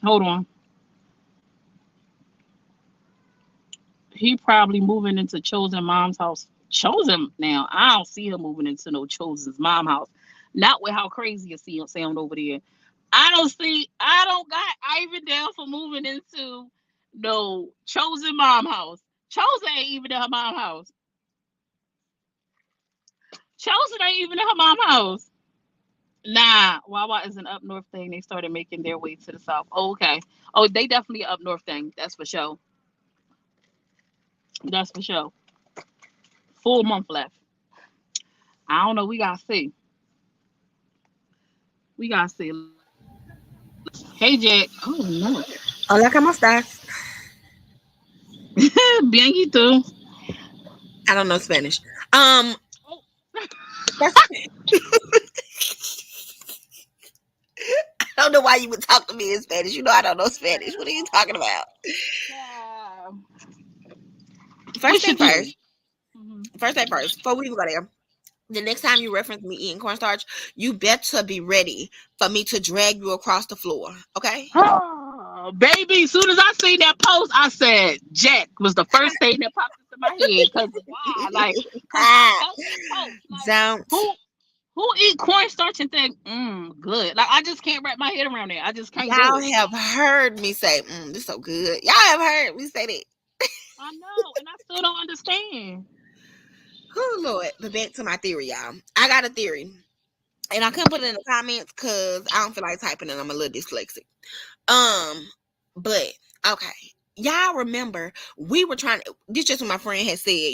Hold on. He probably moving into Chosen mom's house. Chosen now. I don't see him moving into no Chosen's mom house. Not with how crazy it sound over there. I don't got Ivan down for moving into no Chosen mom house. Chosen ain't even in her mom house. Chosen ain't even in her mom house. Nah, Wawa is an up north thing. They started making their way to the south. Oh, okay. Oh, they definitely up north thing. That's for sure. That's for sure. Full month left. I don't know. We gotta see. We gotta see. Hey, Jack. Oh no. Hola, ¿cómo estás? Bien, you too. I don't know Spanish. Um, Oh, that's, I don't know why you would talk to me in Spanish. You know I don't know Spanish. What are you talking about? yeah. First What's your thing theory? first. Hmm. First thing first. Before we even go there, the next time you reference me eating cornstarch, you better be ready for me to drag you across the floor. Okay? Oh, baby, as soon as I seen that post, I said Jack was the first thing that popped into my head. Cause why? Like, cause I Ah, felt that post. Like, don't. who eat cornstarch and think, good. Like I just can't wrap my head around it. I just can't do Y'all it. have heard me say, this so good. Y'all have heard me say that. I know, and I still don't understand. Oh, Lord. But back to my theory, y'all. I got a theory. And I couldn't put it in the comments because I don't feel like typing and I'm a little dyslexic. But okay. Y'all remember we were trying to, this just what my friend had said,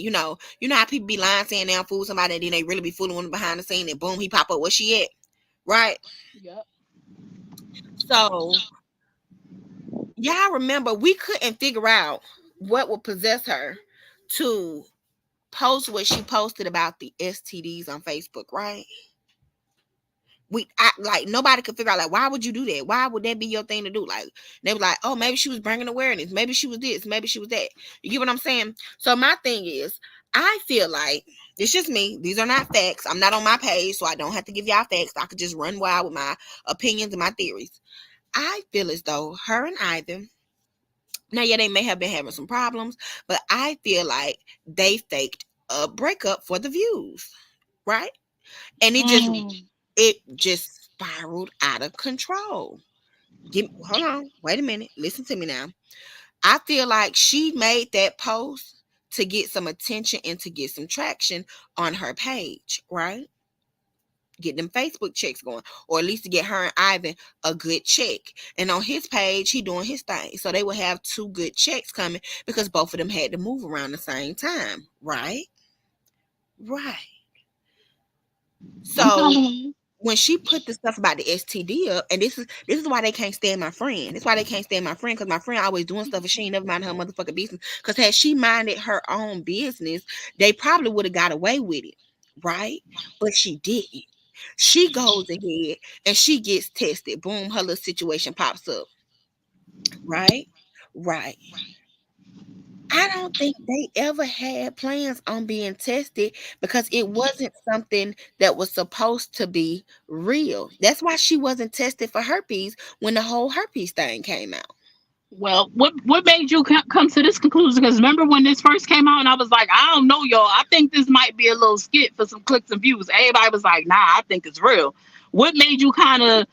how people be lying saying they don't fool somebody and then they really be fooling them behind the scene and boom, he pop up where she at. Right? Yep. So y'all remember we couldn't figure out what would possess her to post what she posted about the STDs on Facebook, right? Like nobody could figure out like why would you do that? Why would that be your thing to do? Like they were like, oh, maybe she was bringing awareness, maybe she was this, maybe she was that. You get what I'm saying? So my thing is, I feel like it's just me. These are not facts. I'm not on my page, so I don't have to give y'all facts. I could just run wild with my opinions and my theories. I feel as though her and Ivan, now yeah, they may have been having some problems, but I feel like they faked a breakup for the views, right? And Mm. it just spiraled out of control. Hold on, wait a minute, listen to me now. I feel like she made that post to get some attention and to get some traction on her page, right? Get them Facebook checks going, or at least to get her and Ivan a good check. And on his page, he doing his thing. So they will have two good checks coming because both of them had to move around the same time, right? Right. I'm So telling you. when she put the stuff about the STD up, and this is why they can't stand my friend. This is why they can't stand my friend, because my friend always doing stuff and she ain't never mind her motherfucking business. Because had she minded her own business, they probably would have got away with it, right? But she didn't. She goes ahead and she gets tested. Boom, her little situation pops up, right? Right. I don't think they ever had plans on being tested because it wasn't something that was supposed to be real. That's why she wasn't tested for herpes when the whole herpes thing came out. Well, what made you come to this conclusion? Because remember when this first came out, and I was like, I don't know, y'all. I think this might be a little skit for some clicks and views. Everybody was like, Nah, I think it's real. What made you kind of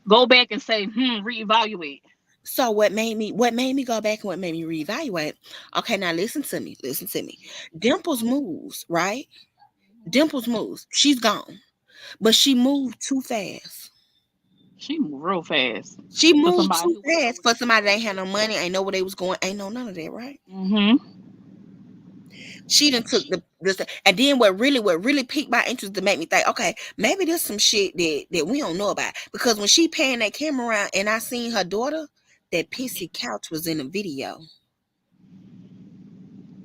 go back and say, reevaluate? So what made me go back and what made me reevaluate? Okay, now listen to me. Listen to me. Dimples moves, right? Dimples moves. She's gone. But she moved too fast. She moved real fast She for moved somebody too who was so fast for somebody that ain't had no respected. money, ain't know where they was going, ain't know none of that, right? Mm-hmm. She done took the this, and then what really piqued my interest to make me think, okay, maybe there's some shit that we don't know about. Because when she panned that camera around and I seen her daughter, that pissy couch was in the video.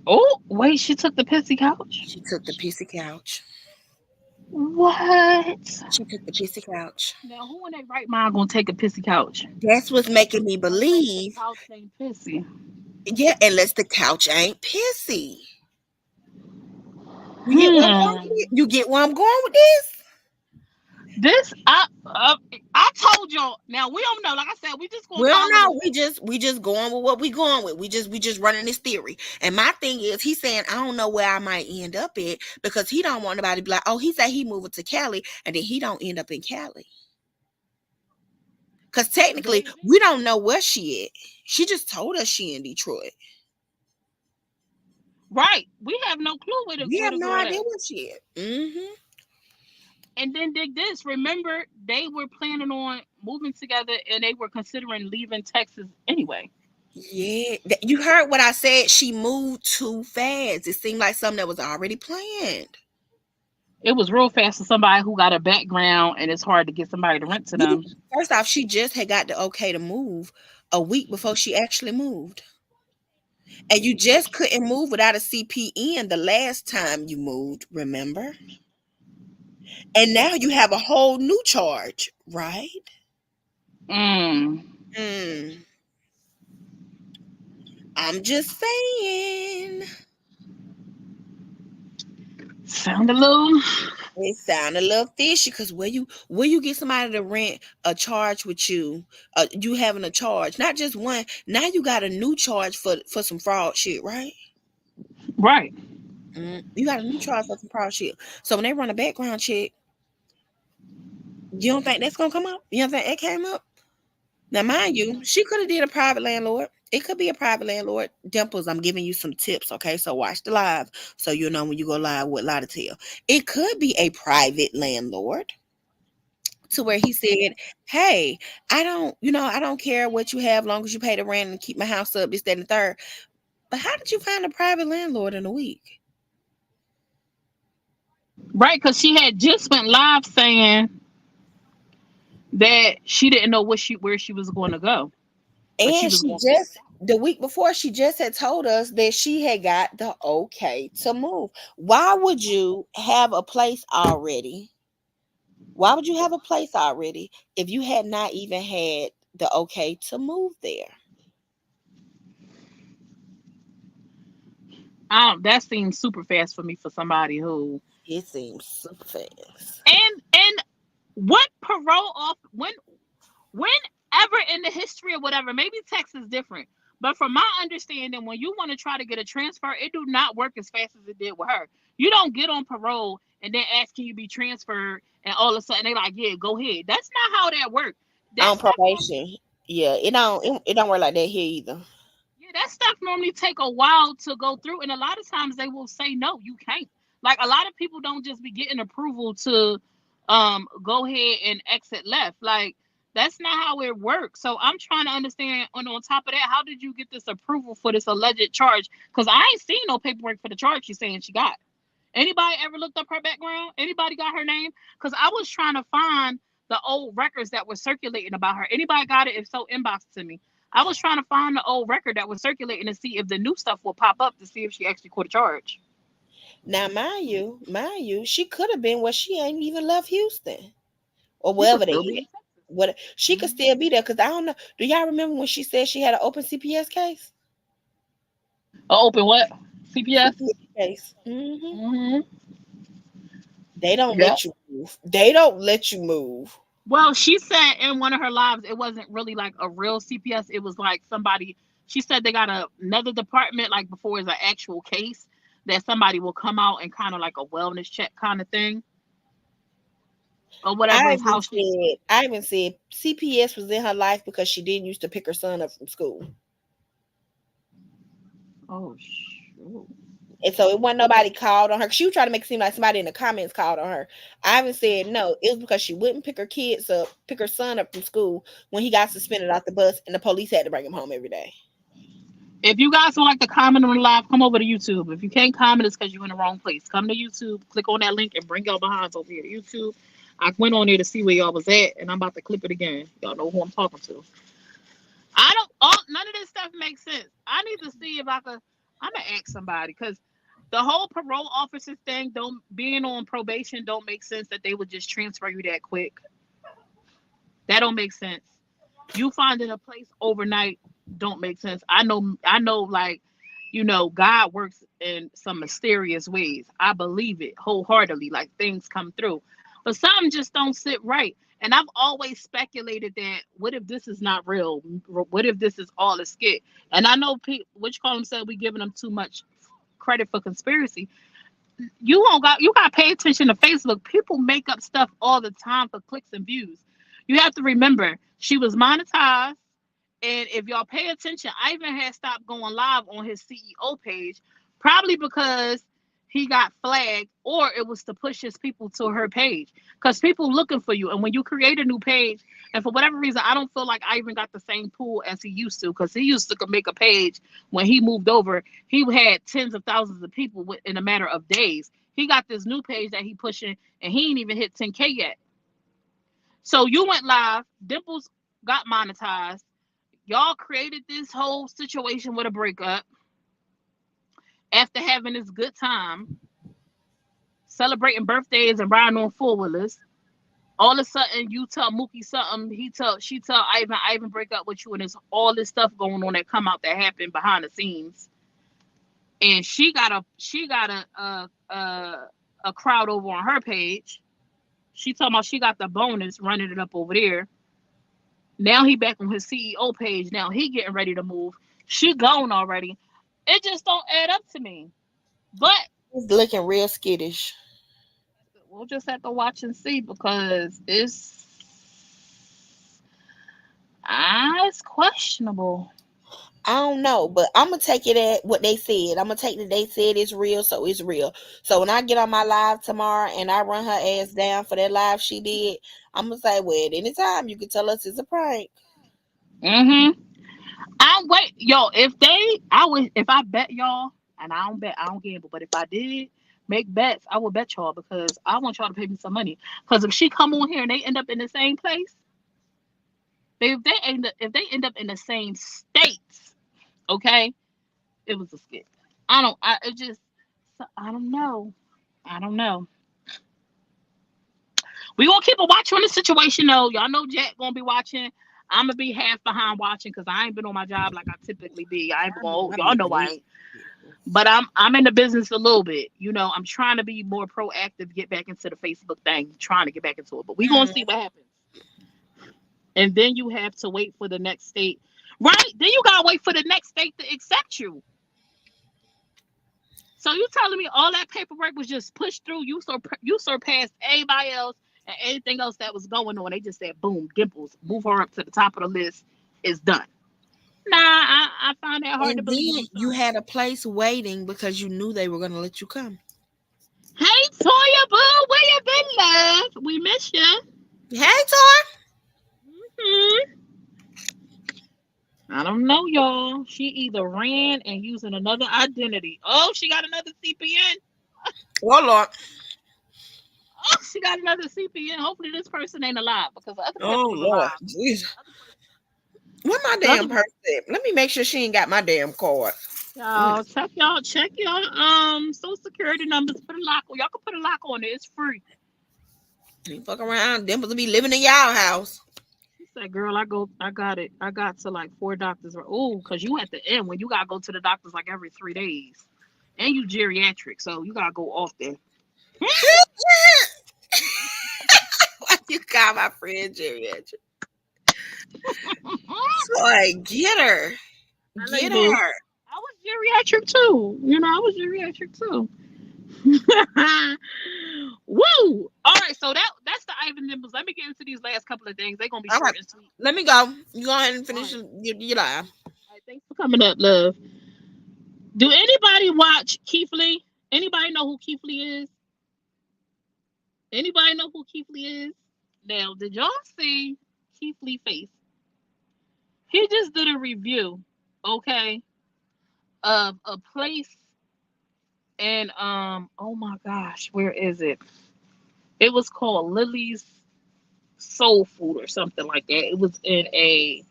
Oh, wait, she took the pissy couch? She took the pissy couch. What? She took the pissy couch. Now, who in their right mind gonna take a pissy couch? That's what's making me Unless the believe. couch ain't pissy. Yeah, unless the couch ain't pissy. You get where I'm going with it? Hmm. You get where I'm going with this? This I told y'all. Now we don't know. Like I said, we just gonna We don't follow know. the. We just going with what we going with. We just running this theory. And my thing is, he's saying I don't know where I might end up at because he don't want nobody to be like, oh, he said he moving to Cali, and then he don't end up in Cali. Because technically, Baby. we don't know where she at. She just told us she in Detroit. Right. We have no clue We where have the no girl idea at. where she at. Mm-hmm. And then dig this. Remember, they were planning on moving together, and they were considering leaving Texas anyway. Yeah, you heard what I said. She moved too fast. It seemed like something that was already planned. It was real fast for somebody who got a background, and it's hard to get somebody to rent to them. First off, she just had got the okay to move a week before she actually moved. And you just couldn't move without a CPN the last time you moved, remember? And now you have a whole new charge, right? Mm. Mm, I'm just saying. Sound a little. It sound a little fishy because where you get somebody to rent a charge with you, you having a charge, not just one. Now you got a new charge for some fraud shit, right? Right. You got a new charge for some fraud shit. So when they run a background check, you don't think that's gonna come up? You don't think that came up? Now, mind you, she could have did a private landlord. It could be a private landlord. Dimples, I'm giving you some tips, okay? So watch the live so you know when you go live what lie to tell. It could be a private landlord to where he said, "Hey, I don't care what you have, long as you pay the rent and keep my house up, this, that, and the third." But how did you find a private landlord in a week? Right, because she had just went live saying that she didn't know where she was going to go, but she And was she going. just the week before she just had told us that she had got the okay to move. Why would you have a place already? Why would you have a place already if you had not even had the okay to move there? That seems super fast for me for somebody who. It seems super fast. And what parole off whenever in the history or whatever, maybe Texas is different. But from my understanding, when you want to try to get a transfer, it do not work as fast as it did with her. You don't get on parole and then ask can you be transferred, and all of a sudden they like, yeah, go ahead. That's not how that works. That On stuff normally, probation. Yeah, it don't work like that here either. yeah, that stuff normally take a while to go through, and a lot of times they will say no, you can't. Like a lot of people don't just be getting approval to go ahead and exit left. Like that's not how it works. So I'm trying to understand. And on top of that, how did you get this approval for this alleged charge? Because I ain't seen no paperwork for the charge she's saying she got. Anybody ever looked up her background? Anybody got her name? Because I was trying to find the old records that were circulating about her. Anybody got it? If so, inbox to me. I was trying to find the old record that was circulating to see if the new stuff will pop up to see if she actually caught a charge. Now, mind you, she could have been where she ain't even left Houston or She could wherever they still be at. in Texas. What she could Mhm. still be there because I don't know. Do y'all remember when she said she had an open CPS case? Open what? CPS? CPS case. Hmm. They don't Yeah. let you move. They don't let you move. Well, she said in one of her lives, it wasn't really like a real CPS. It was like somebody, she said they got another department, like before it's an actual case, that somebody will come out and kind of like a wellness check kind of thing or whatever is how she. I even said CPS was in her life because she didn't used to pick her son up from school. Oh, shoot. And so it wasn't nobody called on her. She was trying to make it seem like somebody in the comments called on her. I even said no, it was because she wouldn't pick her son up from school when he got suspended off the bus and the police had to bring him home every day. If you guys would like to comment on the live, come over to YouTube. If you can't comment, it's because you're in the wrong place. Come to YouTube, click on that link, and bring y'all behinds over here to YouTube. I went on there to see where y'all was at, and I'm about to clip it again. Y'all know who I'm talking to. I don't. None of this stuff makes sense. I need to see if I could. I'm gonna ask somebody because the whole parole officers thing, don't being on probation, don't make sense that they would just transfer you that quick. That don't make sense. You finding a place overnight don't make sense. I know like God works in some mysterious ways. I believe it wholeheartedly, like things come through. But some just don't sit right. And I've always speculated that what if this is not real? What if this is all a skit? And I know which column said we giving them too much credit for conspiracy. You got to pay attention to Facebook. People make up stuff all the time for clicks and views. You have to remember she was monetized, and if y'all pay attention, I even had stopped going live on his CEO page, probably because he got flagged, or it was to push his people to her page. Because people looking for you. And when you create a new page, and for whatever reason, I don't feel like I even got the same pool as he used to, because he used to make a page when he moved over. He had tens of thousands of people in a matter of days. He got this new page that he pushing, and he ain't even hit 10K yet. So you went live, Dimples got monetized. Y'all created this whole situation with a breakup. after having this good time, celebrating birthdays and riding on four wheelers. All of a sudden, you tell Mookie something. She tell Ivan break up with you, and there's all this stuff going on that come out that happened behind the scenes. And she got a crowd over on her page. She talking about she got the bonus running it up over there. Now he back on his CEO page. Now he getting ready to move. She gone already. It just don't add up to me. But He's looking real skittish. we'll just have to watch and see because it's questionable. I don't know, but I'm gonna take it at what they said. I'm gonna take that they said it's real, so it's real. So when I get on my live tomorrow and I run her ass down for that live she did, I'm gonna say, well, at any time you can tell us it's a prank. Mm-hmm. I'm wait, yo. If I bet y'all, and I don't gamble, but if I did make bets, I would bet y'all because I want y'all to pay me some money. Because if she come on here and they end up in the same place, if they end up in the same states, okay, it was a skit. I don't know. I don't know. We gonna keep a watch on the situation though. Y'all know Jack gonna be watching. I'm gonna be half behind watching because I ain't been on my job like I typically be. I ain't going. Y'all know I ain't. But I'm in the business a little bit. You know, I'm trying to be more proactive, get back into the Facebook thing, trying to get back into it. But we gonna see what happens. And then you have to wait for the next state, right? Then you gotta wait for the next state to accept you. So you telling me all that paperwork was just pushed through? You surpassed everybody else and anything else that was going on. They just said, boom, Dimples, move her up to the top of the list. It's done. Nah, I find that hard to And believe. then you had a place waiting because you knew they were gonna let you come. Hey, Toya, boo, where you been, love? We miss you. Hey, Tor. Hmm. I don't know, y'all. She either ran and using another identity. Oh, she got another CPN. Oh Lord. Oh, she got another CPN. Hopefully, this person ain't alive because the other person Oh was Lord. alive. Jesus. Where my The damn other, purse at? Let me make sure she ain't got my damn card. y'all check your social security numbers. Put a lock on. Y'all can put a lock on it. It's free. You fuck around. Dimples will be living in y'all house. She said, "Girl, I got it. I got to like 4 doctors. Oh, cause you at the end when you gotta go to the doctors like every 3 days, and you geriatric, so you gotta go off there." Why you call my friend geriatric? Boy, get her. I know you Get do. her. I was geriatric too. You know, I was geriatric too. Woo! All right, so that's the Ivan Dimples. Let me get into these last couple of things. They're gonna be All right. short and sweet. Let me go. You go ahead and All finish right. your live. All right, thanks for coming up, love. Do anybody watch Keith Lee? Anybody know who Keith Lee is? Anybody know who Keith Lee is? Now, did y'all see Keith Lee face? He just did a review, okay, of a place and oh my gosh, where is it? It was called Lily's Soul Food or something like that. It was in a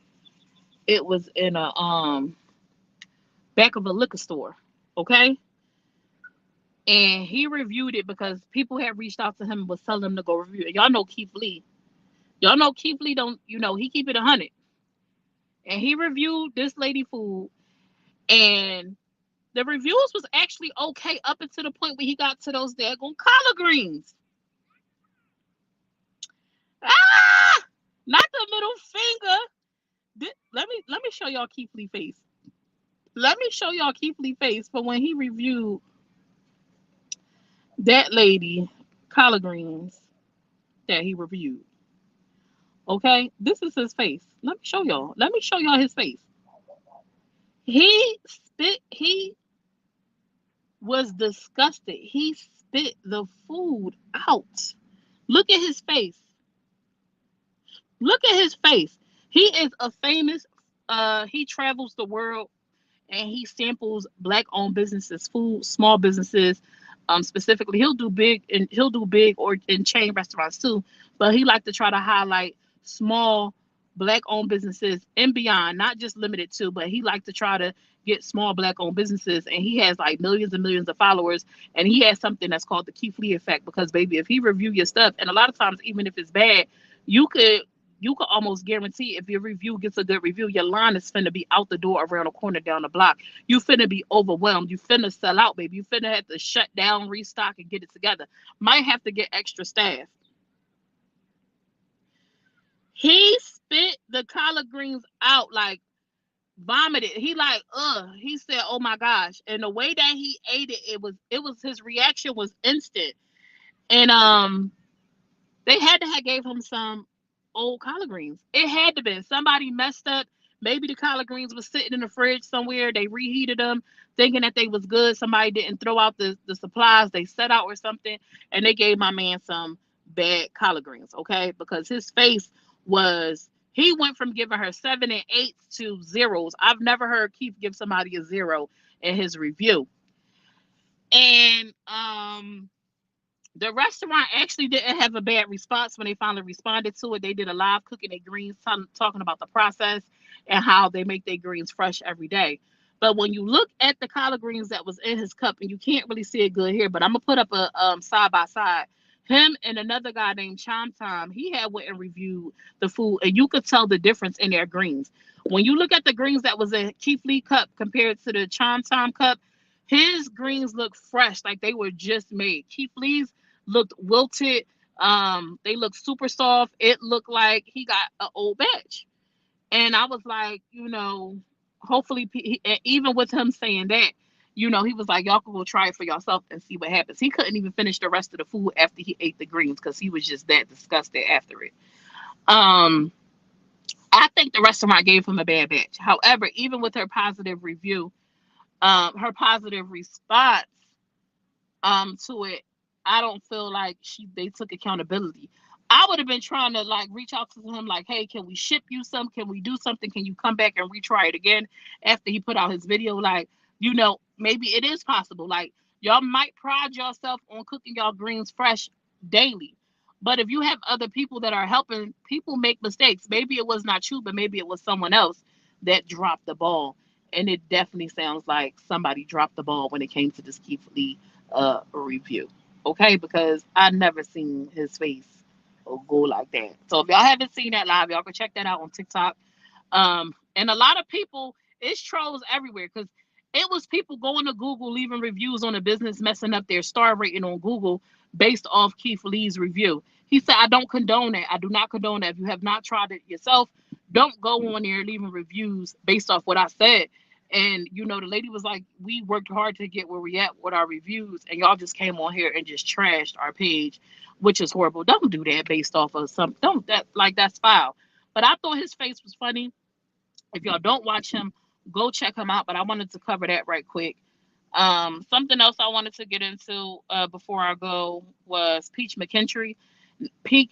back of a liquor store, okay? And he reviewed it because people had reached out to him and was telling him to go review it. Y'all know Keith Lee. Y'all know Keith Lee don't, he keep it 100. And he reviewed this lady food and the reviews was actually okay up until the point where he got to those daggone collard greens. Ah! Not the middle finger. Let me show y'all Keith Lee face. Let me show y'all Keith Lee face for when he reviewed that lady collard greens that he reviewed. Okay, this is his face. Let me show y'all. Let me show y'all his face. He spit. He was disgusted. He spit the food out. Look at his face. Look at his face. He is a famous. He travels the world and he samples black-owned businesses, food, small businesses. Specifically, he'll do big or in chain restaurants too. But he like to try to highlight small Black-owned businesses and beyond, not just limited to, but he liked to try to get small Black-owned businesses, and he has like millions and millions of followers, and he has something that's called the Keith Lee effect, because baby, if he review your stuff, and a lot of times, even if it's bad, you could almost guarantee if your review gets a good review, your line is finna be out the door around the corner down the block. You finna be overwhelmed. You finna sell out, baby. You finna have to shut down, restock, and get it together. Might have to get extra staff. He spit the collard greens out, like vomited. He like, ugh. He said, "Oh my gosh!" And the way that he ate it, it was his reaction was instant. And they had to have gave him some old collard greens. It had to been somebody messed up. Maybe the collard greens was sitting in the fridge somewhere. They reheated them, thinking that they was good. Somebody didn't throw out the supplies they set out or something, and they gave my man some bad collard greens. Okay, because his face was. He went from giving her 7 and 8 to zeros. I've never heard Keith give somebody a 0 in his review. And the restaurant actually didn't have a bad response when they finally responded to it. They did a live cooking their greens, talking about the process and how they make their greens fresh every day. But when you look at the collard greens that was in his cup, and you can't really see it good here, but I'm gonna put up a side by side. Him and another guy named Chom Tom, he had went and reviewed the food, and you could tell the difference in their greens. When you look at the greens that was in Keith Lee cup compared to the Chom Tom cup, his greens look fresh, like they were just made. Keith Lee's looked wilted. They looked super soft. It looked like he got an old batch. And I was like, hopefully, and even with him saying that, he was like, y'all can go try it for yourself and see what happens. He couldn't even finish the rest of the food after he ate the greens because he was just that disgusted after it. I think the restaurant gave him a bad batch. However, even with her positive review, her positive response to it, I don't feel like they took accountability. I would have been trying to like reach out to him like, hey, can we ship you some? Can we do something? Can you come back and retry it again after he put out his video? Like, maybe it is possible. Like, y'all might pride yourself on cooking y'all greens fresh daily. But if you have other people that are helping, people make mistakes. Maybe it was not you, but maybe it was someone else that dropped the ball. And it definitely sounds like somebody dropped the ball when it came to this Keith Lee review. Okay, because I never seen his face go like that. So if y'all haven't seen that live, y'all can check that out on TikTok. And a lot of people, it's trolls everywhere because it was people going to Google, leaving reviews on a business, messing up their star rating on Google based off Keith Lee's review. He said, I don't condone that. I do not condone that. If you have not tried it yourself, don't go on there leaving reviews based off what I said. And, the lady was like, we worked hard to get where we at with our reviews, and y'all just came on here and just trashed our page, which is horrible. Don't do that based off of something. That's foul. But I thought his face was funny. If y'all don't watch him, go check him out. But I wanted to cover that right quick. Something else I wanted to get into before I go was Peach McIntyre. Peach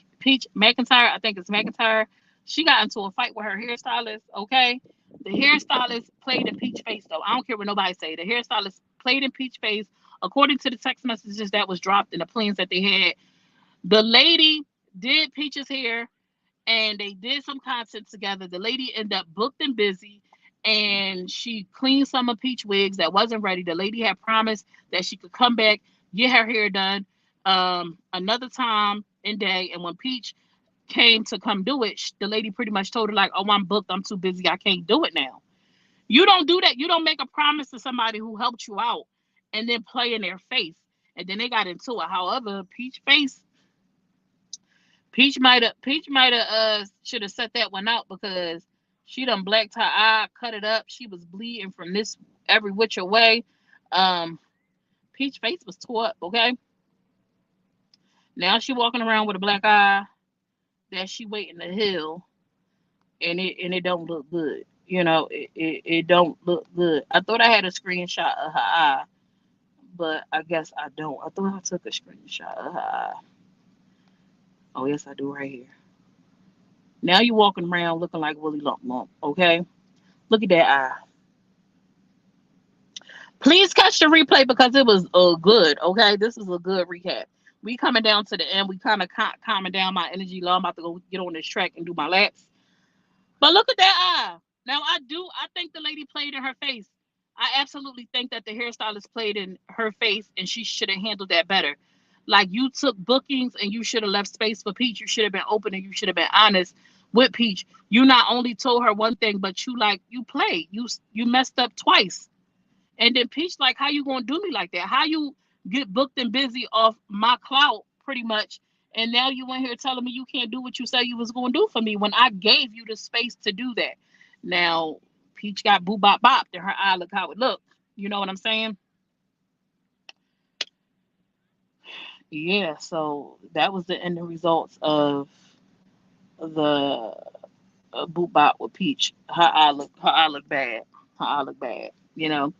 McIntyre, I think it's McIntyre. She got into a fight with her hairstylist, okay? The hairstylist played in Peach face, though. I don't care what nobody say. The hairstylist played in Peach face. According to the text messages that was dropped in the plans that they had, the lady did Peach's hair, and they did some content together. The lady ended up booked and busy, and she cleaned some of Peach wigs that wasn't ready. The lady had promised that she could come back, get her hair done another time and day. And when Peach came to come do it, the lady pretty much told her like, oh, I'm booked, I'm too busy, I can't do it now. You don't do that. You don't make a promise to somebody who helped you out and then play in their face. And then they got into it. However, Peach might have should have set that one out because she done blacked her eye, cut it up. She was bleeding from this every which way. Peach face was tore up, okay? Now she walking around with a black eye that she waiting to heal, and it don't look good. It don't look good. I thought I had a screenshot of her eye, but I guess I don't. I thought I took a screenshot of her eye. Oh, yes, I do right here. Now you walking around looking like Willie Lump Lump, okay? Look at that eye. Please catch the replay because it was good, okay? This is a good recap. We coming down to the end. We kind of calming down my energy low. I'm about to go get on this track and do my laps. But look at that eye. Now I think the lady played in her face. I absolutely think that the hairstylist played in her face and she should have handled that better. Like you took bookings and you should have left space for Peach. You should have been open and you should have been honest with Peach. You not only told her one thing, but you played. You messed up twice. And then Peach, like, how you gonna do me like that? How you get booked and busy off my clout, pretty much, and now you in here telling me you can't do what you said you was gonna do for me when I gave you the space to do that. Now, Peach got boo bop bop, and her eye look how it looked. You know what I'm saying? Yeah. So that was the end results of the boot bop with Peach. Her eye look bad. Her eye look bad. You know.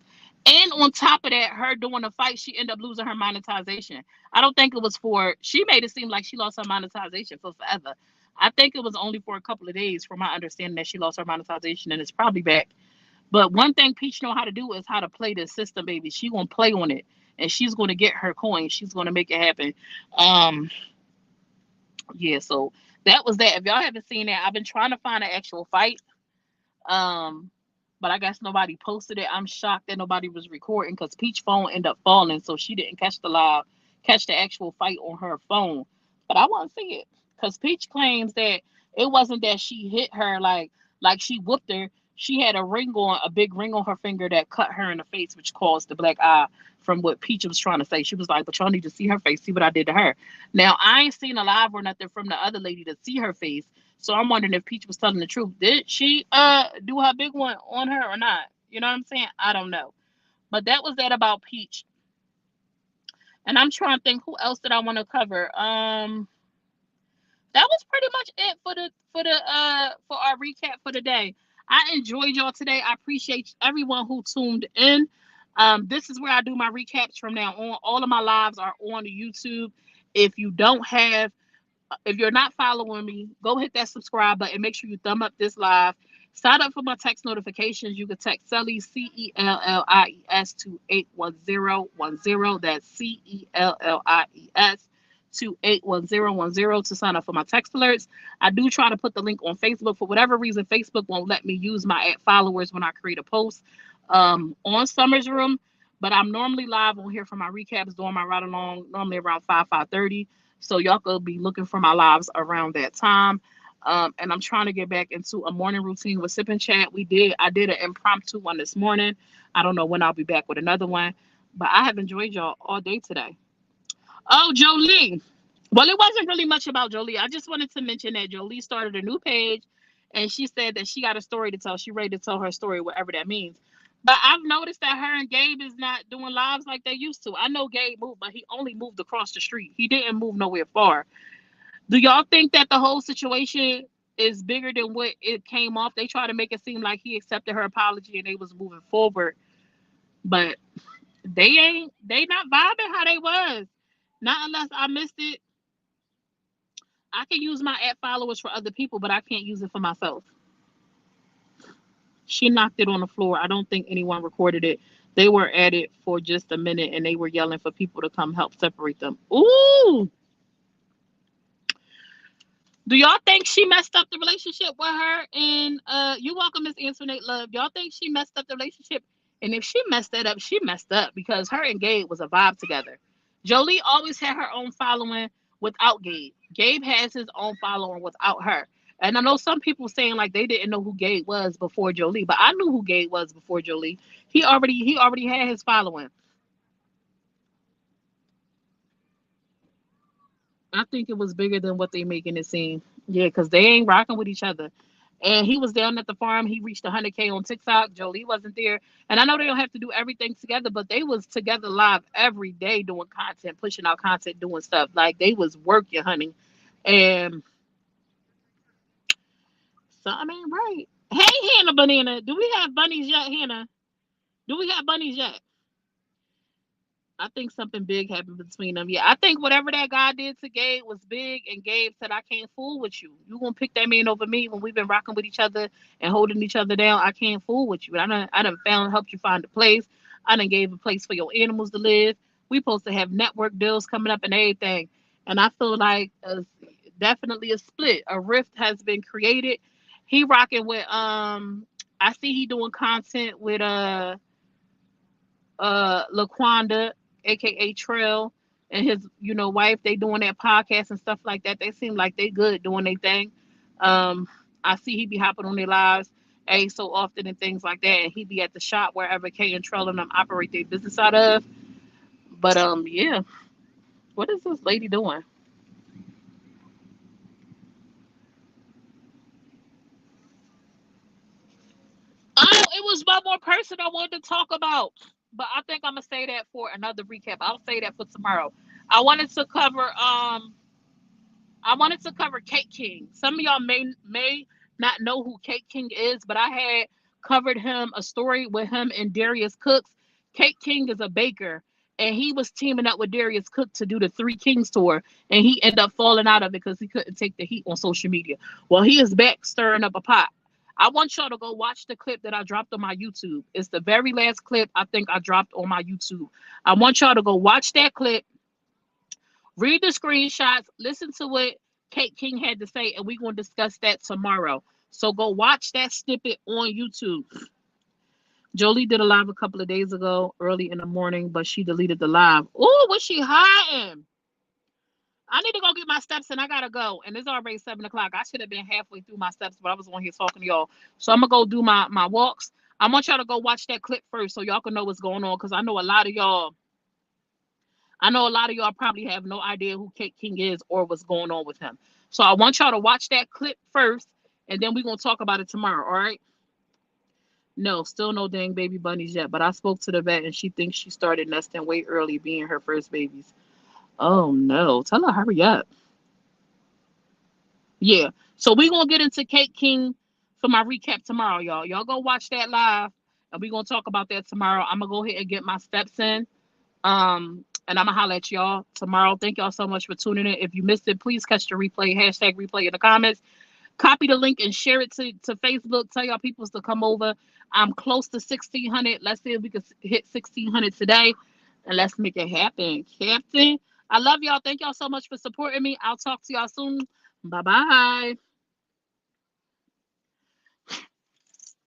And on top of that, her doing the fight, she ended up losing her monetization. I don't think it was for, she made it seem like she lost her monetization for forever. I think it was only for a couple of days, from my understanding, that she lost her monetization and it's probably back. But one thing Peach know how to do is how to play the system, baby. She gonna play on it and she's gonna get her coin. She's gonna make it happen. Um, yeah, so that was that. If y'all haven't seen that, I've been trying to find an actual fight. Um, but I guess nobody posted it. I'm shocked that nobody was recording because Peach phone ended up falling, so she didn't catch the actual fight on her phone. But I want to see it because Peach claims that it wasn't that she hit her like she whooped her. She had a big ring on her finger that cut her in the face, which caused the black eye. From what Peach was trying to say, she was like, "But y'all need to see her face. See what I did to her." Now I ain't seen a live or nothing from the other lady to see her face, so I'm wondering if Peach was telling the truth. Did she do her big one on her or not? You know what I'm saying? I don't know. But that was that about Peach. And I'm trying to think who else did I want to cover. That was pretty much it for our recap for the day. I enjoyed y'all today. I appreciate everyone who tuned in. This is where I do my recaps from now on. All of my lives are on YouTube. If you don't have if you're not following me, go hit that subscribe button. Make sure you thumb up this live. Sign up for my text notifications. You can text Cellies, CELLIES to 81010. That's CELLIES to 81010 to sign up for my text alerts. I do try to put the link on Facebook. For whatever reason, Facebook won't let me use my @followers when I create a post on Summer's Room. But I'm normally live on here for my recaps during my ride along, normally around 5:30. So y'all could be looking for my lives around that time. And I'm trying to get back into a morning routine with Sip and Chat. I did an impromptu one this morning. I don't know when I'll be back with another one. But I have enjoyed y'all all day today. Oh, Jolie. Well, it wasn't really much about Jolie. I just wanted to mention that Jolie started a new page and she said that she got a story to tell. She ready to tell her story, whatever that means. But I've noticed that her and Gabe is not doing lives like they used to. I know Gabe moved, but he only moved across the street. He didn't move nowhere far. Do y'all think that the whole situation is bigger than what it came off? They try to make it seem like he accepted her apology and they was moving forward, but they not vibing how they was. Not unless I missed it. I can use my @followers for other people, but I can't use it for myself. She knocked it on the floor. I don't think anyone recorded it. They were at it for just a minute and they were yelling for people to come help separate them. Ooh. Do y'all think she messed up the relationship with her? And you welcome, Miss Antoinette Love. Y'all think she messed up the relationship? And if she messed that up, she messed up because her and Gabe was a vibe together. Jolie always had her own following without Gabe. Gabe has his own following without her. And I know some people saying like they didn't know who Gabe was before Jolie, but I knew who Gabe was before Jolie. He already had his following. I think it was bigger than what they making it seem. Yeah, because they ain't rocking with each other. And he was down at the farm. He reached 100K on TikTok. Jolie wasn't there. And I know they don't have to do everything together, but they was together live every day doing content, pushing out content, doing stuff. Like they was working, honey. And something ain't right. Hey, Hannah Banana. Do we have bunnies yet, Hannah? Do we have bunnies yet? I think something big happened between them. Yeah, I think whatever that guy did to Gabe was big, and Gabe said, "I can't fool with you. You gonna pick that man over me when we've been rocking with each other and holding each other down? I can't fool with you. I done helped you find a place. I done gave a place for your animals to live. We supposed to have network deals coming up and everything. And I feel like definitely a split, a rift has been created, He rocking with I see he doing content with Laquanda, aka Trail, and his wife. They doing that podcast and stuff like that. They seem like they good doing their thing. Um, I see he be hopping on their lives so often and things like that, and he be at the shop wherever Kay and Trail and them operate their business out of. But yeah, what is this lady doing? Oh, it was one more person I wanted to talk about, but I think I'm gonna say that for another recap. I'll say that for tomorrow. I wanted to cover I wanted to cover Cake King. Some of y'all may not know who Cake King is, but I had covered him a story with him and Darius Cooks. Cake King is a baker, and he was teaming up with Darius Cook to do the Three Kings tour, and he ended up falling out of it because he couldn't take the heat on social media. Well, he is back stirring up a pot. I want y'all to go watch the clip that I dropped on my YouTube. It's the very last clip I think I dropped on my YouTube. I want y'all to go watch that clip, read the screenshots, listen to what Kate King had to say, and we're going to discuss that tomorrow. So go watch that snippet on YouTube. Jolie did a live a couple of days ago, early in the morning, but she deleted the live. Oh, was she hiding? I need to go get my steps in. I gotta go, and it's already 7 o'clock. I should have been halfway through my steps, but I was on here talking to y'all. So I'm gonna go do my walks. I want y'all to go watch that clip first, so y'all can know what's going on. Because I know a lot of y'all probably have no idea who Kate King is or what's going on with him. So I want y'all to watch that clip first, and then we're going to talk about it tomorrow, all right? No, still no dang baby bunnies yet, but I spoke to the vet, and she thinks she started nesting way early, being her first babies. Oh, no. Tell her hurry up. Yeah. So we're going to get into Kate King for my recap tomorrow, y'all. Y'all go watch that live, and we're going to talk about that tomorrow. I'm going to go ahead and get my steps in. And I'm gonna holler at y'all tomorrow. Thank y'all so much for tuning in. If you missed it, please catch the replay, hashtag replay in the comments. Copy the link and share it to Facebook. Tell y'all peoples to come over. I'm close to 1,600. Let's see if we can hit 1,600 today. And let's make it happen. Captain, I love y'all. Thank y'all so much for supporting me. I'll talk to y'all soon. Bye-bye.